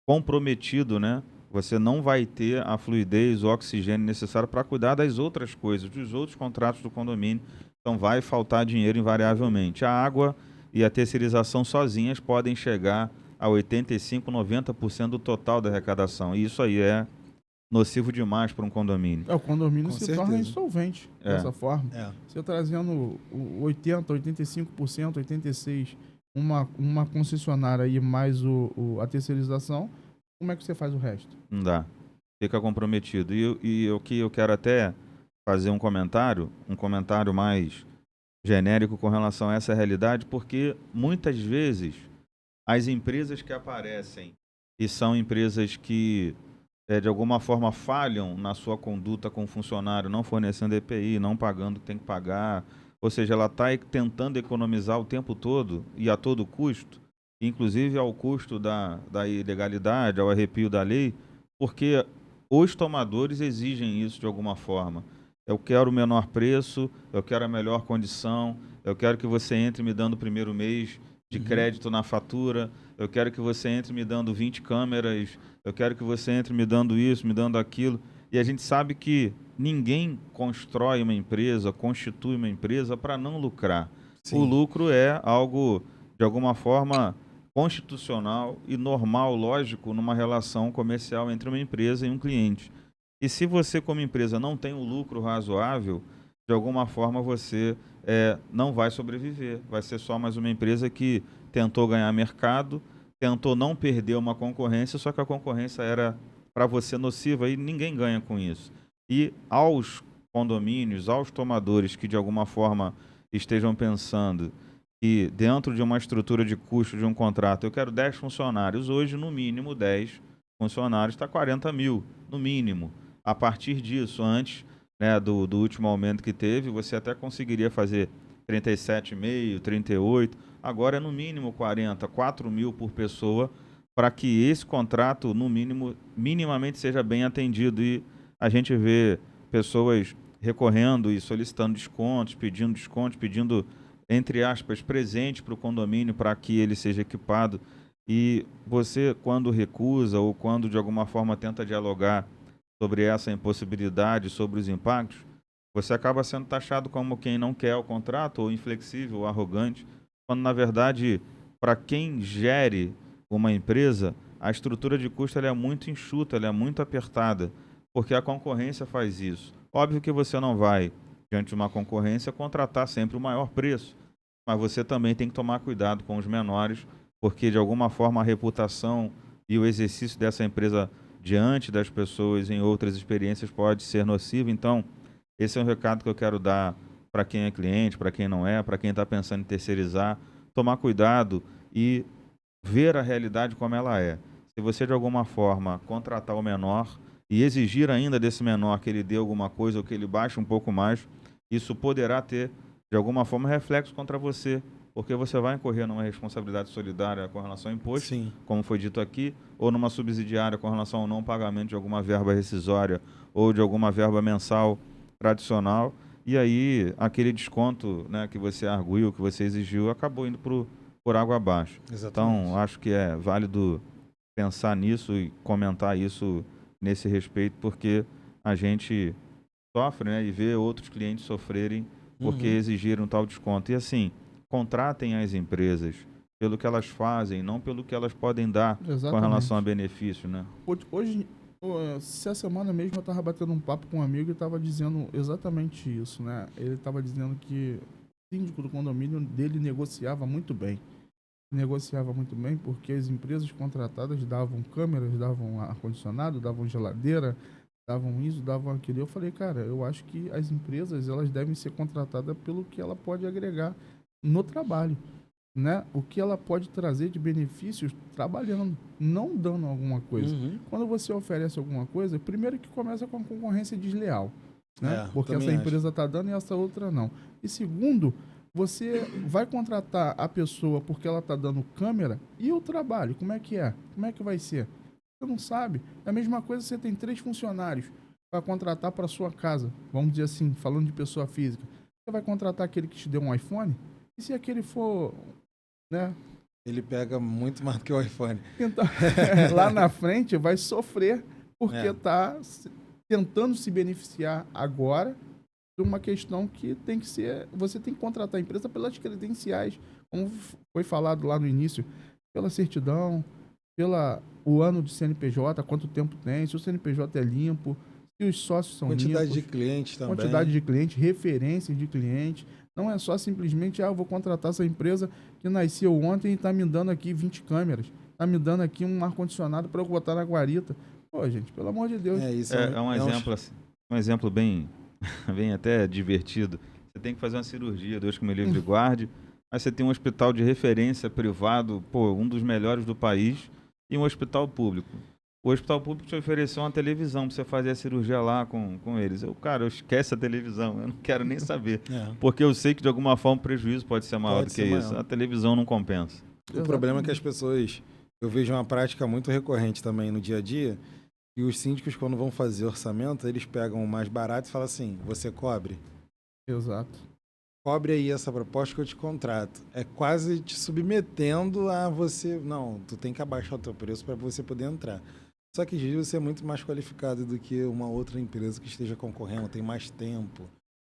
comprometido, né? Você não vai ter a fluidez, o oxigênio necessário para cuidar das outras coisas, dos outros contratos do condomínio. Então vai faltar dinheiro invariavelmente. A água e a terceirização sozinhas podem chegar a 85%, 90% do total da arrecadação. E isso aí é nocivo demais para um condomínio. O condomínio Com se certeza. torna insolvente dessa forma. É. Você trazendo 80%, 85%, 86%, uma concessionária aí mais a terceirização, como é que você faz o resto? Não dá. Fica comprometido. E o que eu quero até fazer um comentário mais genérico com relação a essa realidade, porque muitas vezes as empresas que aparecem e são empresas que de alguma forma falham na sua conduta com o funcionário, não fornecendo EPI, não pagando o que tem que pagar, ou seja, ela está tentando economizar o tempo todo e a todo custo, inclusive ao custo da ilegalidade, ao arrepio da lei, porque os tomadores exigem isso de alguma forma. Eu quero o menor preço, eu quero a melhor condição, eu quero que você entre me dando o primeiro mês de crédito na fatura, eu quero que você entre me dando 20 câmeras, eu quero que você entre me dando isso, me dando aquilo. E a gente sabe que ninguém constrói uma empresa, constitui uma empresa para não lucrar. Sim. O lucro é algo, de alguma forma, constitucional e normal, lógico, numa relação comercial entre uma empresa e um cliente. E se você, como empresa, não tem um lucro razoável, de alguma forma você não vai sobreviver. Vai ser só mais uma empresa que tentou ganhar mercado, tentou não perder uma concorrência, só que a concorrência era para você nociva e ninguém ganha com isso. E aos condomínios, aos tomadores que de alguma forma estejam pensando que dentro de uma estrutura de custo de um contrato, eu quero 10 funcionários, hoje no mínimo 10 funcionários está 40 mil, no mínimo. A partir disso, antes, né, do último aumento que teve, você até conseguiria fazer 37,5, 38, agora é no mínimo 40, 4 mil por pessoa, para que esse contrato, no mínimo, minimamente seja bem atendido. E a gente vê pessoas recorrendo e solicitando descontos, pedindo, entre aspas, presente para o condomínio para que ele seja equipado. E você, quando recusa ou quando de alguma forma tenta dialogar sobre essa impossibilidade, sobre os impactos, você acaba sendo taxado como quem não quer o contrato, ou inflexível, ou arrogante, quando na verdade, para quem gere uma empresa, a estrutura de custo ela é muito enxuta, ela é muito apertada, porque a concorrência faz isso. Óbvio que você não vai, diante de uma concorrência, contratar sempre o maior preço, mas você também tem que tomar cuidado com os menores, porque de alguma forma a reputação e o exercício dessa empresa diante das pessoas em outras experiências pode ser nocivo. Então, esse é um recado que eu quero dar para quem é cliente, para quem não é, para quem está pensando em terceirizar, tomar cuidado e ver a realidade como ela é. Se você de alguma forma contratar o menor e exigir ainda desse menor que ele dê alguma coisa ou que ele baixe um pouco mais, isso poderá ter de alguma forma reflexo contra você, porque você vai incorrer numa responsabilidade solidária com relação ao imposto, Sim. como foi dito aqui, ou numa subsidiária com relação ao não pagamento de alguma verba rescisória ou de alguma verba mensal tradicional, e aí aquele desconto, né, que você arguiu, que você exigiu, acabou indo por água abaixo. Exatamente. Então, acho que é válido pensar nisso e comentar isso nesse respeito, porque a gente sofre, né, e vê outros clientes sofrerem porque exigiram tal desconto. E assim, contratem as empresas pelo que elas fazem, não pelo que elas podem dar com relação a Exatamente. benefício, né? Hoje, se a semana mesmo eu estava batendo um papo com um amigo e estava dizendo exatamente isso, né? Ele estava dizendo que o síndico do condomínio dele negociava muito bem. Negociava muito bem porque as empresas contratadas davam câmeras, davam ar-condicionado, davam geladeira, davam isso, davam aquilo. Eu falei, cara, eu acho que as empresas elas devem ser contratadas pelo que ela pode agregar no trabalho, né? O que ela pode trazer de benefícios trabalhando, não dando alguma coisa. Quando você oferece alguma coisa, primeiro que começa com a concorrência desleal, né? Porque Também essa acho. empresa está dando e essa outra não. E segundo, você vai contratar a pessoa porque ela está dando câmera e o trabalho, como é que é? Como é que vai ser? Você não sabe. É a mesma coisa, você tem 3 funcionários para contratar para sua casa. Vamos dizer assim, falando de pessoa física. Você vai contratar aquele que te deu um iPhone? E se aquele for, né? Ele pega muito mais do que o iPhone. Então, lá na frente vai sofrer porque É. está tentando se beneficiar agora de uma questão que tem que ser, você tem que contratar a empresa pelas credenciais, como foi falado lá no início, pela certidão, pela o ano de CNPJ, quanto tempo tem, se o CNPJ é limpo, se os sócios são Quantidade de limpos, clientes também. quantidade de clientes, referências de clientes. Não é só simplesmente, eu vou contratar essa empresa que nasceu ontem e está me dando aqui 20 câmeras, está me dando aqui um ar-condicionado para eu botar na guarita. Pô, gente, pelo amor de Deus. Isso É um exemplo assim, um exemplo bem, bem até divertido. Você tem que fazer uma cirurgia, Deus que me livre e guarde, mas você tem um hospital de referência privado, pô, um dos melhores do país, e um hospital público. O hospital público te ofereceu uma televisão para você fazer a cirurgia lá com eles. Cara, eu esquece a televisão, eu não quero nem saber. É. Porque eu sei que de alguma forma o prejuízo pode ser maior Pode do que ser isso. maior. A televisão não compensa. O problema é que as Exatamente. pessoas... Eu vejo uma prática muito recorrente também no dia a dia, e os síndicos, quando vão fazer orçamento, eles pegam o mais barato e falam assim, você cobre? Exato. Cobre aí essa proposta que eu te contrato. É quase te submetendo a você... Não, tu tem que abaixar o teu preço para você poder entrar. Só que às vezes você é muito mais qualificado do que uma outra empresa que esteja concorrendo, tem mais tempo.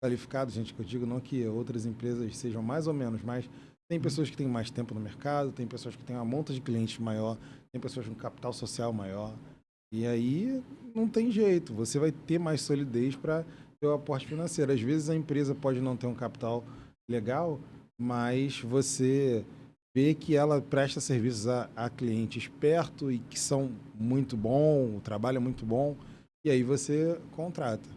Qualificado, gente, que eu digo não que outras empresas sejam mais ou menos, mas tem pessoas que têm mais tempo no mercado, tem pessoas que têm uma monta de clientes maior, tem pessoas com capital social maior. E aí não tem jeito, você vai ter mais solidez para ter o aporte financeiro. Às vezes a empresa pode não ter um capital legal, mas você vê que ela presta serviços a clientes perto e que são muito bom, o trabalho é muito bom, e aí você contrata.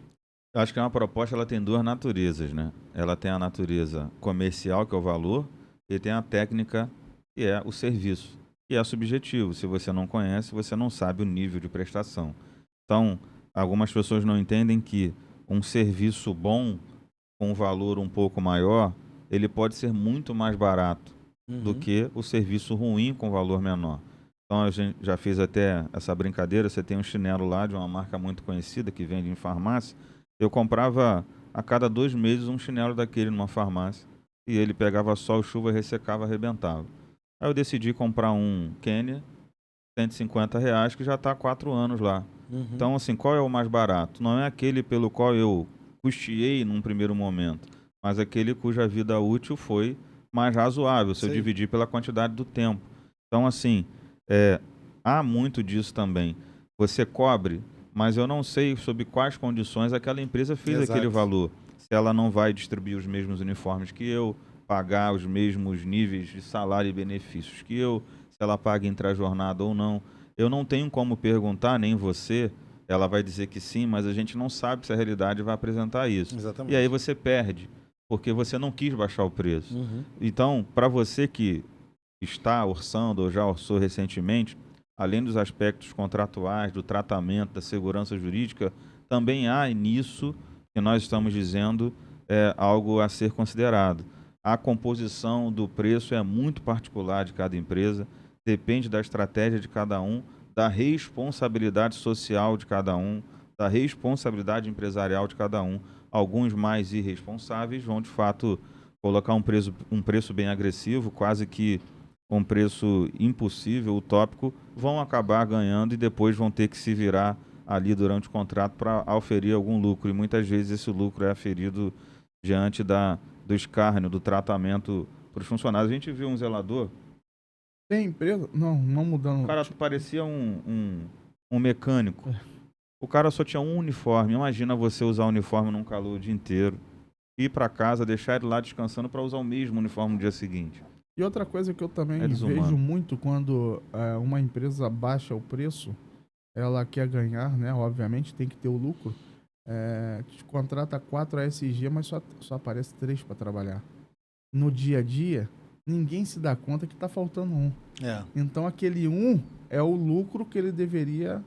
Eu acho que é uma proposta, ela tem duas naturezas, né? Ela tem a natureza comercial, que é o valor, e tem a técnica, que é o serviço, que é subjetivo. Se você não conhece, você não sabe o nível de prestação. Então, algumas pessoas não entendem que um serviço bom, com um valor um pouco maior, ele pode ser muito mais barato do Uhum. que o serviço ruim com valor menor. Então, a gente já fez até essa brincadeira. Você tem um chinelo lá de uma marca muito conhecida que vende em farmácia. Eu comprava a cada 2 meses um chinelo daquele numa farmácia e ele pegava sol, chuva, ressecava, arrebentava. Aí eu decidi comprar um Kenya, R$ 150, que já está há 4 anos lá. Uhum. Então, assim, qual é o mais barato? Não é aquele pelo qual eu custeei num primeiro momento, mas aquele cuja vida útil foi mais razoável, se eu Isso aí. dividir pela quantidade do tempo. Então, assim, é, há muito disso também. Você cobre, mas eu não sei sob quais condições aquela empresa fez aquele Exato. valor. Se ela não vai distribuir os mesmos uniformes que eu, pagar os mesmos níveis de salário e benefícios que eu, se ela paga intra-jornada ou não. Eu não tenho como perguntar, nem você. Ela vai dizer que sim, mas a gente não sabe se a realidade vai apresentar isso. E aí Exatamente. você perde, porque você não quis baixar o preço. Uhum. Então, para você que está orçando ou já orçou recentemente, além dos aspectos contratuais, do tratamento, da segurança jurídica, também há nisso que nós estamos dizendo algo a ser considerado. A composição do preço é muito particular de cada empresa, depende da estratégia de cada um, da responsabilidade social de cada um, da responsabilidade empresarial de cada um. Alguns mais irresponsáveis vão, de fato, colocar um preço bem agressivo, quase que um preço impossível, utópico, vão acabar ganhando e depois vão ter que se virar ali durante o contrato para aferir algum lucro. E muitas vezes esse lucro é aferido diante do escárnio, do tratamento para os funcionários. A gente viu um zelador, Tem empresa? Não o mudando. cara parecia um mecânico. O cara só tinha um uniforme. Imagina você usar o uniforme num calor o dia inteiro, ir para casa, deixar ele lá descansando para usar o mesmo uniforme no dia seguinte. E outra coisa que eu É também vejo desumano. muito quando uma empresa baixa o preço, ela quer ganhar, né? Obviamente tem que ter o lucro. Te contrata 4 ASG, mas só aparece 3 para trabalhar. No dia a dia, ninguém se dá conta que está faltando um. É. Então aquele um é o lucro que ele deveria,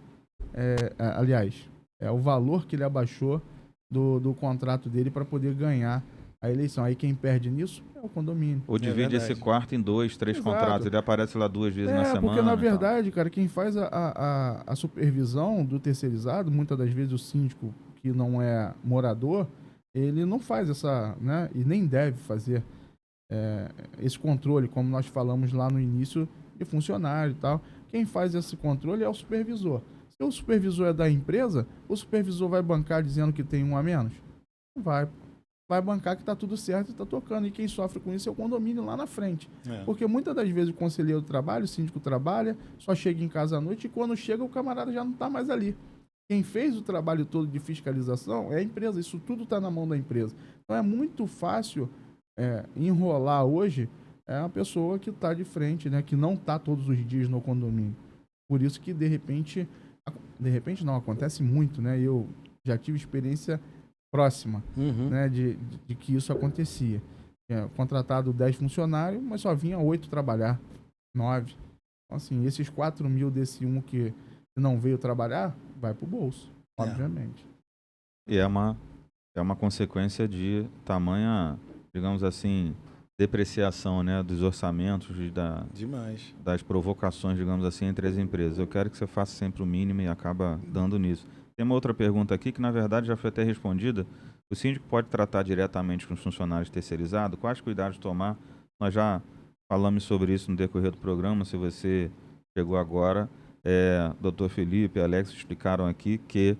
aliás, é o valor que ele abaixou do contrato dele para poder ganhar a eleição. Aí quem perde nisso é o condomínio. Ou divide esse verdade. quarto em 2, 3 contratos. Exato. Ele aparece lá 2 vezes na Porque na semana e tal. verdade, cara, quem faz a supervisão do terceirizado, muitas das vezes o síndico que não é morador, ele não faz essa, né, e nem deve fazer esse controle, como nós falamos lá no início, de funcionário e tal. Quem faz esse controle é o supervisor. Se o supervisor é da empresa, o supervisor vai bancar dizendo que tem um a menos? Não vai. Vai bancar que está tudo certo e está tocando. E quem sofre com isso é o condomínio lá na frente. É. Porque muitas das vezes o conselheiro trabalha, o síndico trabalha, só chega em casa à noite e quando chega o camarada já não está mais ali. Quem fez o trabalho todo de fiscalização é a empresa. Isso tudo está na mão da empresa. Então é muito fácil enrolar hoje a pessoa que está de frente, né, que não está todos os dias no condomínio. Por isso que de repente não, acontece muito, né? Eu já tive experiência próxima, Uhum. né, de que isso acontecia. Tinha contratado 10 funcionários, mas só vinha 8 trabalhar, 9. Então, assim, esses 4 mil desse um que não veio trabalhar, vai pro bolso, obviamente. E é uma consequência de tamanha, digamos assim, depreciação, né, dos orçamentos, Demais. das provocações, digamos assim, entre as empresas. Eu quero que você faça sempre o mínimo e acaba dando nisso. Tem uma outra pergunta aqui que, na verdade, já foi até respondida. O síndico pode tratar diretamente com os funcionários terceirizados? Quais cuidados tomar? Nós já falamos sobre isso no decorrer do programa. Se você chegou agora, Dr. Felipe e Alex explicaram aqui que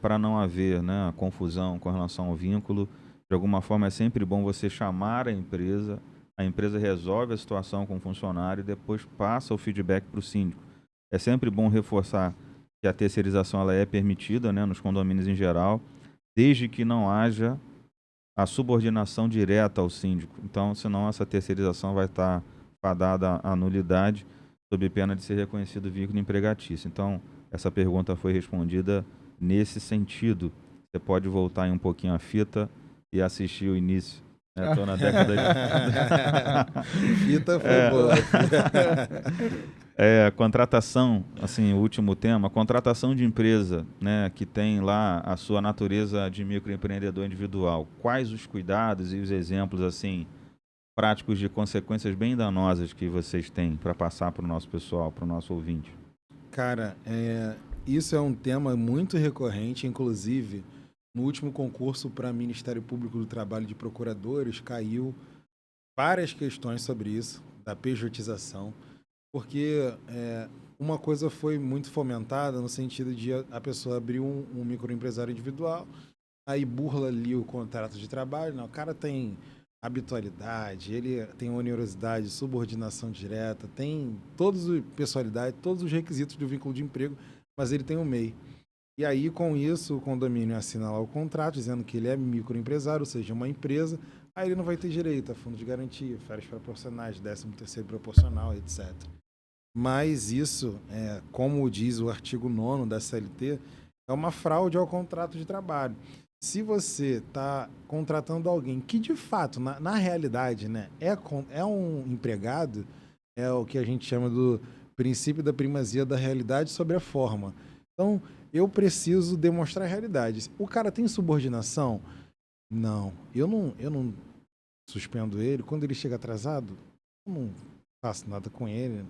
para não haver, né, confusão com relação ao vínculo, de alguma forma é sempre bom você chamar a empresa resolve a situação com o funcionário e depois passa o feedback para o síndico. É sempre bom reforçar que a terceirização ela é permitida, né, nos condomínios em geral, desde que não haja a subordinação direta ao síndico. Então, senão essa terceirização vai estar fadada à nulidade, sob pena de ser reconhecido vínculo empregatício. Então, essa pergunta foi respondida nesse sentido. você pode voltar aí um pouquinho a fita e assistir o início. Estou na década de... Fita foi boa. Contratação, assim, o último tema, contratação de empresa, né, que tem lá a sua natureza de microempreendedor individual. Quais os cuidados e os exemplos, assim, práticos de consequências bem danosas que vocês têm para passar para o nosso pessoal, para o nosso ouvinte? Cara, isso é um tema muito recorrente, inclusive no último concurso para Ministério Público do Trabalho de Procuradores caiu várias questões sobre isso, da pejotização, porque uma coisa foi muito fomentada no sentido de a pessoa abrir um microempresário individual, aí burla ali o contrato de trabalho, não, o cara tem habitualidade, ele tem onerosidade, subordinação direta, tem pessoalidade, todos os requisitos do vínculo de emprego, mas ele tem um MEI. E aí, com isso, o condomínio assina lá o contrato, dizendo que ele é microempresário, ou seja, uma empresa, aí ele não vai ter direito a fundo de garantia, férias proporcionais, 13º proporcional, etc. Mas isso, como diz o artigo 9º da CLT, é uma fraude ao contrato de trabalho. Se você está contratando alguém que, de fato, na realidade, né, é um empregado, é o que a gente chama do princípio da primazia da realidade sobre a forma. Então, eu preciso demonstrar a realidade. O cara tem subordinação? Não. Eu não suspendo ele. Quando ele chega atrasado, eu não faço nada com ele.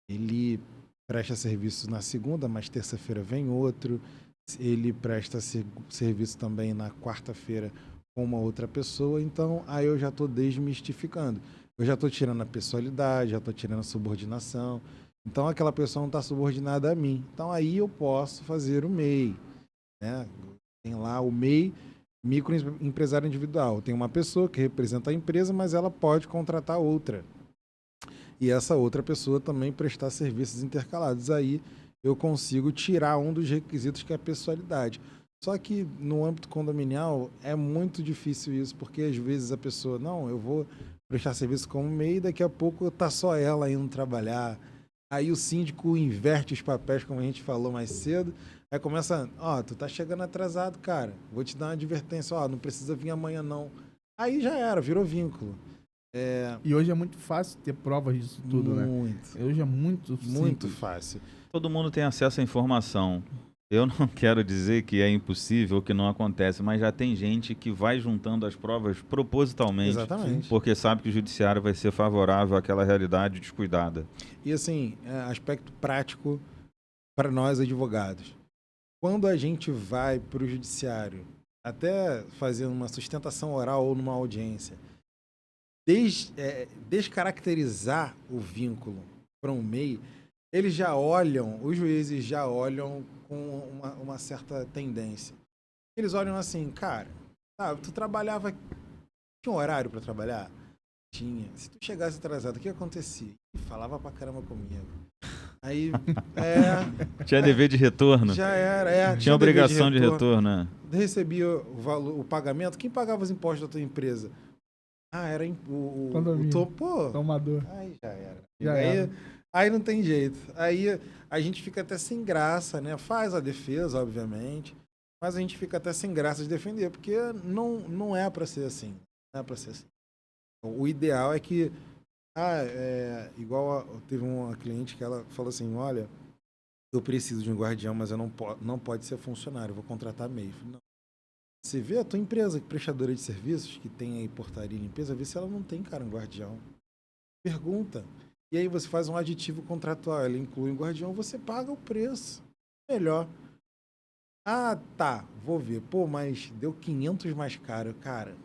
Ele presta serviço na segunda, mas terça-feira vem outro. Ele presta serviço também na quarta-feira com uma outra pessoa. Então, aí eu já estou desmistificando. Eu já estou tirando a pessoalidade, já estou tirando a subordinação. Então, aquela pessoa não está subordinada a mim. Então, aí eu posso fazer o MEI. Né? Tem lá o MEI, microempresário individual. Tem uma pessoa que representa a empresa, mas ela pode contratar outra. E essa outra pessoa também prestar serviços intercalados. Aí eu consigo tirar um dos requisitos, que é a pessoalidade. Só que no âmbito condominial é muito difícil isso, porque às vezes a pessoa, não, eu vou prestar serviço como MEI e daqui a pouco está só ela indo trabalhar. Aí o síndico inverte os papéis, como a gente falou mais cedo. Aí começa, tu tá chegando atrasado, cara. Vou te dar uma advertência, não precisa vir amanhã não. Aí já era, virou vínculo. E hoje é muito fácil ter provas disso tudo, né? Hoje é muito fácil. Todo mundo tem acesso à informação. Eu não quero dizer que é impossível, que não acontece, mas já tem gente que vai juntando as provas propositalmente. Exatamente. Porque sabe que o judiciário vai ser favorável àquela realidade descuidada. E assim, aspecto prático para nós advogados. Quando a gente vai para o judiciário, até fazendo uma sustentação oral ou numa audiência, descaracterizar o vínculo para um MEI, os juízes já olham com uma certa tendência. Eles olham assim, cara, tu trabalhava, tinha um horário para trabalhar? Tinha. Se tu chegasse atrasado, o que acontecia? Falava pra caramba comigo. Aí, tinha dever de retorno? Já era, tinha obrigação de retorno, né? Recebia o pagamento. Quem pagava os impostos da tua empresa? Era o tomador. Aí já era. Aí não tem jeito. Aí a gente fica até sem graça, né? Faz a defesa, obviamente, mas a gente fica até sem graça de defender, porque não é para ser assim. Não é para ser assim. O ideal é que teve uma cliente que ela falou assim, olha, eu preciso de um guardião, mas eu não pode ser funcionário, eu vou contratar MEI. Não. Você vê a tua empresa prestadora de serviços, que tem aí portaria e limpeza, vê se ela não tem, um guardião. Pergunta. E aí você faz um aditivo contratual, ela inclui um guardião, você paga o preço. Melhor. Tá, vou ver. Mas deu 500 mais caro. Cara,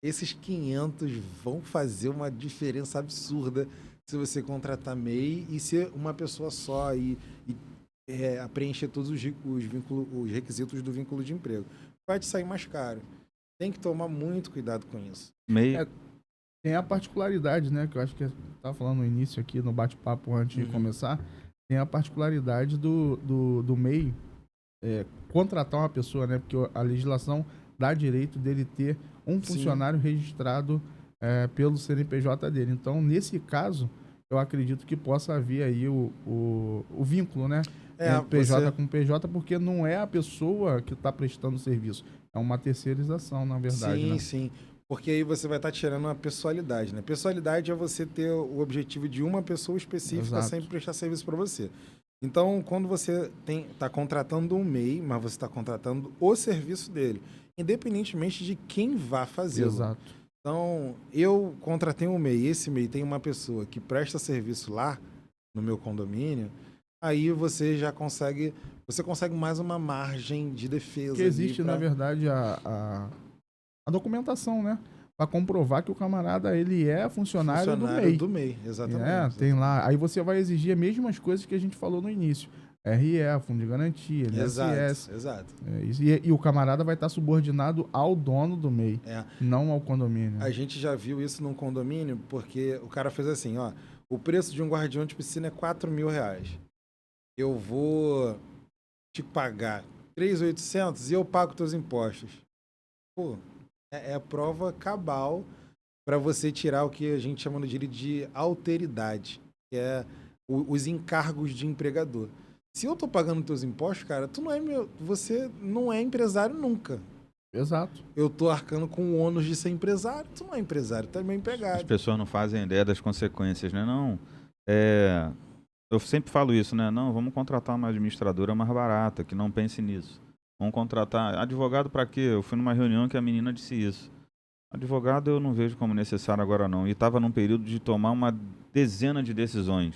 esses 500 vão fazer uma diferença absurda se você contratar MEI e ser uma pessoa só e preencher todos os requisitos do vínculo de emprego. Vai te sair mais caro. Tem que tomar muito cuidado com isso. MEI... Tem a particularidade, né, que eu acho que eu estava falando no início aqui, no bate-papo antes de começar, tem a particularidade do MEI contratar uma pessoa, né, porque a legislação dá direito dele ter um funcionário registrado pelo CNPJ dele. Então, nesse caso, eu acredito que possa haver aí o vínculo, né? É, Entre PJ você- com PJ, porque não é a pessoa que está prestando o serviço. É uma terceirização, na verdade, Sim, né? sim. Porque aí você vai estar tirando uma pessoalidade, né? Pessoalidade é você ter o objetivo de uma pessoa específica Exato. sempre prestar serviço para você. Então, quando você está contratando um MEI, mas você está contratando o serviço dele, independentemente de quem vá fazê-lo. Exato. Então, eu contratei um MEI, esse MEI tem uma pessoa que presta serviço lá no meu condomínio, aí você consegue mais uma margem de defesa Porque ali existe, na para verdade, a documentação, né? Para comprovar que o camarada ele é funcionário do funcionário MEI. do MEI, É, exatamente. tem lá. Aí você vai exigir as mesmas coisas que a gente falou no início. RE, Fundo de Garantia, INSS. Exato. É isso. E o camarada vai estar subordinado ao dono do MEI, É. não ao condomínio. A gente já viu isso num condomínio, porque o cara fez assim, ó, o preço de um guardião de piscina é R$ 4.000. Eu vou te pagar 3.800 e eu pago teus impostos. Pô, é prova cabal para você tirar o que a gente chama no direito de alteridade, que é os encargos de empregador. Se eu tô pagando teus impostos, cara, você não é empresário nunca. Exato. Eu tô arcando com o ônus de ser empresário, tu não é empresário, tu é meu As empregado. pessoas não fazem ideia das consequências, né? Não, é, eu sempre falo isso, né? Não, vamos contratar uma administradora mais barata, que não pense nisso. Vamos contratar advogado para quê? Eu fui numa reunião que a menina disse isso. Advogado eu não vejo como necessário agora não. E estava num período de tomar uma dezena de decisões,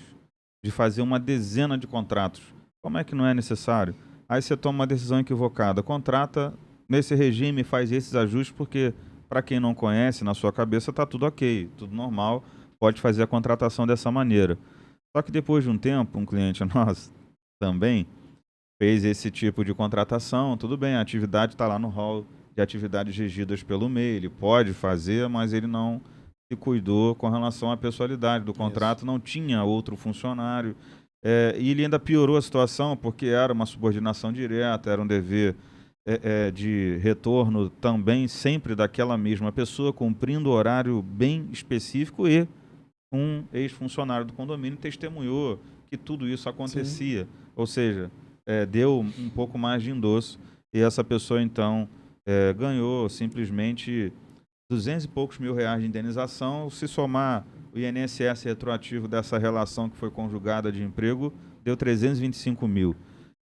de fazer uma dezena de contratos. Como é que não é necessário? Aí você toma uma decisão equivocada, contrata nesse regime, faz esses ajustes, porque para quem não conhece, na sua cabeça está tudo ok, tudo normal, pode fazer a contratação dessa maneira. Só que depois de um tempo, um cliente nosso também fez esse tipo de contratação, tudo bem, a atividade está lá no hall de atividades regidas pelo MEI, ele pode fazer, mas ele não se cuidou com relação à pessoalidade do contrato, não tinha outro funcionário, e ele ainda piorou a situação porque era uma subordinação direta, era um dever de retorno também sempre daquela mesma pessoa, cumprindo horário bem específico e um ex-funcionário do condomínio testemunhou que tudo isso acontecia, ou seja, deu um pouco mais de endosso e essa pessoa então ganhou simplesmente 200 e poucos mil reais de indenização. Se somar o INSS retroativo dessa relação que foi conjugada de emprego, deu 325 mil.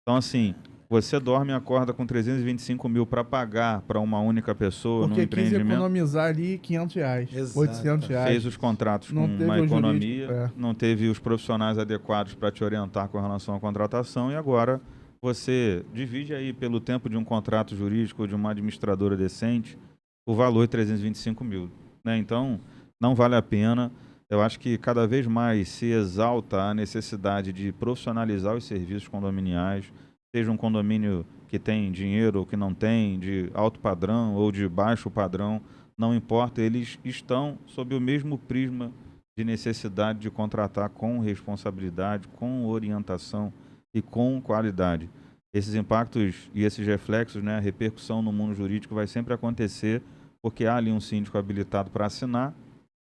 Então, assim, você dorme e acorda com 325 mil para pagar para uma única pessoa num Porque quis empreendimento. economizar ali R$ 500, Exato. R$ 800. Fez os contratos Não com teve uma o economia, jurídico, não teve os profissionais adequados para te orientar com relação à contratação e agora você divide aí pelo tempo de um contrato jurídico ou de uma administradora decente o valor de 325 mil. Né? Então, não vale a pena. Eu acho que cada vez mais se exalta a necessidade de profissionalizar os serviços condominiais, seja um condomínio que tem dinheiro ou que não tem, de alto padrão ou de baixo padrão, não importa, eles estão sob o mesmo prisma de necessidade de contratar com responsabilidade, com orientação e com qualidade. Esses impactos e esses reflexos, né, a repercussão no mundo jurídico vai sempre acontecer porque há ali um síndico habilitado para assinar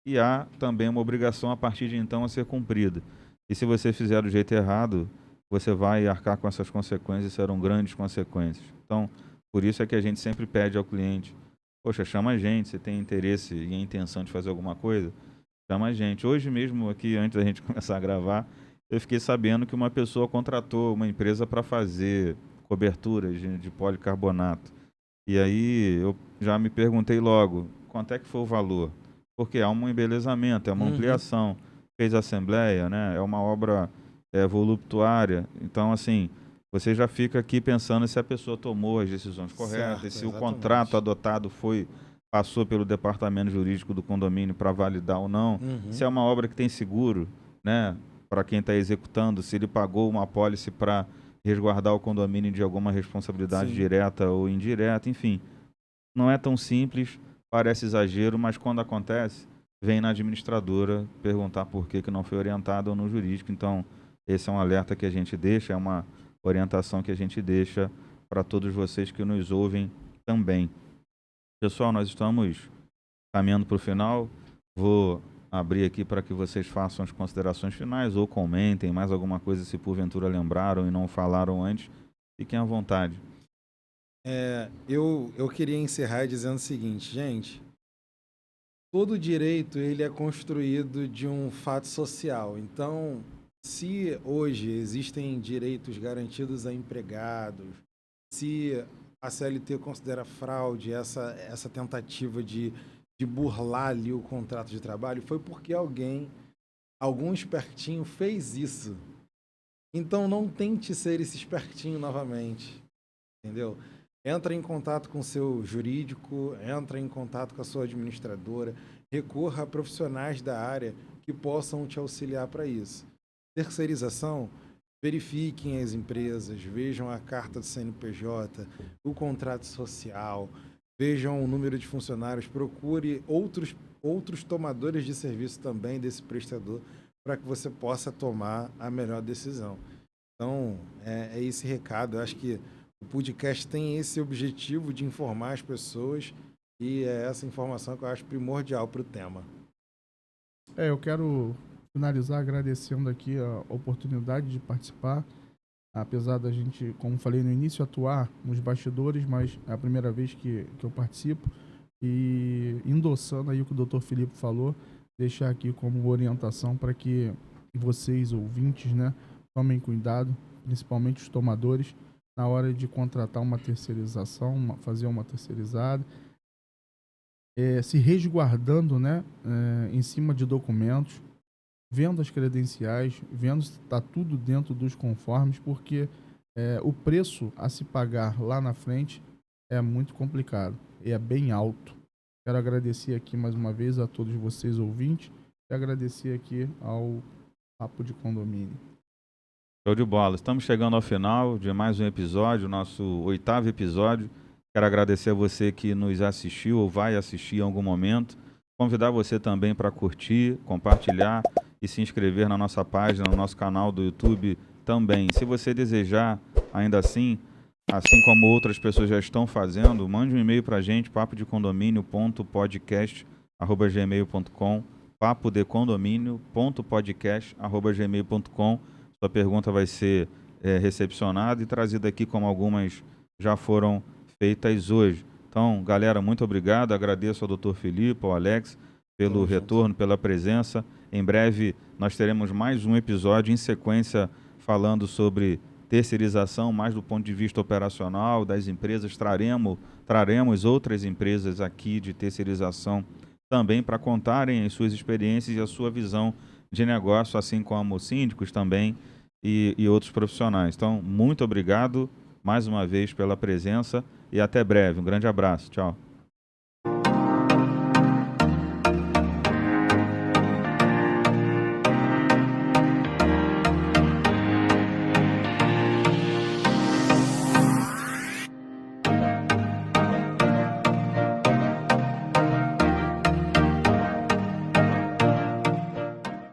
e há também uma obrigação a partir de então a ser cumprida. E se você fizer do jeito errado, você vai arcar com essas consequências, serão grandes consequências. Então, por isso é que a gente sempre pede ao cliente, poxa, chama a gente, você tem interesse e a intenção de fazer alguma coisa, chama a gente. Hoje mesmo, aqui, antes da gente começar a gravar, eu fiquei sabendo que uma pessoa contratou uma empresa para fazer coberturas de policarbonato. E aí eu já me perguntei logo, quanto é que foi o valor? Porque é um embelezamento, é uma ampliação. Fez assembleia, né? É uma obra voluptuária. Então, assim, você já fica aqui pensando se a pessoa tomou as decisões corretas, Certo, se o exatamente. contrato adotado passou pelo departamento jurídico do condomínio para validar ou não, se é uma obra que tem seguro, né? Para quem está executando, se ele pagou uma apólice para resguardar o condomínio de alguma responsabilidade Sim. direta ou indireta, enfim. Não é tão simples, parece exagero, mas quando acontece, vem na administradora perguntar por que não foi orientado ou no jurídico. Então, esse é um alerta que a gente deixa, é uma orientação que a gente deixa para todos vocês que nos ouvem também. Pessoal, nós estamos caminhando para o final. Vou abrir aqui para que vocês façam as considerações finais ou comentem mais alguma coisa se porventura lembraram e não falaram antes. Fiquem à vontade. Eu queria encerrar dizendo o seguinte, gente. Todo direito ele é construído de um fato social. Então, se hoje existem direitos garantidos a empregados, se a CLT considera fraude essa tentativa de burlar ali o contrato de trabalho, foi porque algum espertinho fez isso. Então não tente ser esse espertinho novamente, entendeu? Entra em contato com o seu jurídico, entra em contato com a sua administradora, recorra a profissionais da área que possam te auxiliar para isso. Terceirização, verifiquem as empresas, vejam a carta do CNPJ, o contrato social, vejam o número de funcionários, procure outros tomadores de serviço também desse prestador para que você possa tomar a melhor decisão. Então, é esse recado. Eu acho que o podcast tem esse objetivo de informar as pessoas e é essa informação que eu acho primordial para o tema. Eu quero finalizar agradecendo aqui a oportunidade de participar, apesar da gente, como falei no início, atuar nos bastidores, mas é a primeira vez que eu participo e endossando aí o que o Dr. Filipe falou, deixar aqui como orientação para que vocês, ouvintes, né, tomem cuidado, principalmente os tomadores, na hora de contratar uma terceirização, fazer uma terceirizada, se resguardando, né, em cima de documentos, vendo as credenciais, vendo se está tudo dentro dos conformes, porque o preço a se pagar lá na frente é muito complicado e é bem alto. Quero agradecer aqui mais uma vez a todos vocês ouvintes e agradecer aqui ao Papo de Condomínio. Show de bola. Estamos chegando ao final de mais um episódio, nosso 8º episódio. Quero agradecer a você que nos assistiu ou vai assistir em algum momento. Convidar você também para curtir, compartilhar e se inscrever na nossa página, no nosso canal do YouTube também. Se você desejar, ainda assim como outras pessoas já estão fazendo, mande um e-mail para a gente, papodecondomínio.podcast@gmail.com, papodecondomínio.podcast@gmail.com. Sua pergunta vai ser recepcionada e trazida aqui como algumas já foram feitas hoje. Então, galera, muito obrigado. Agradeço ao Dr. Filipe, ao Alex, pelo retorno, pela presença. Em breve, nós teremos mais um episódio em sequência falando sobre terceirização, mais do ponto de vista operacional das empresas. Traremos outras empresas aqui de terceirização também para contarem as suas experiências e a sua visão de negócio, assim como síndicos também e outros profissionais. Então, muito obrigado mais uma vez pela presença e até breve. Um grande abraço. Tchau.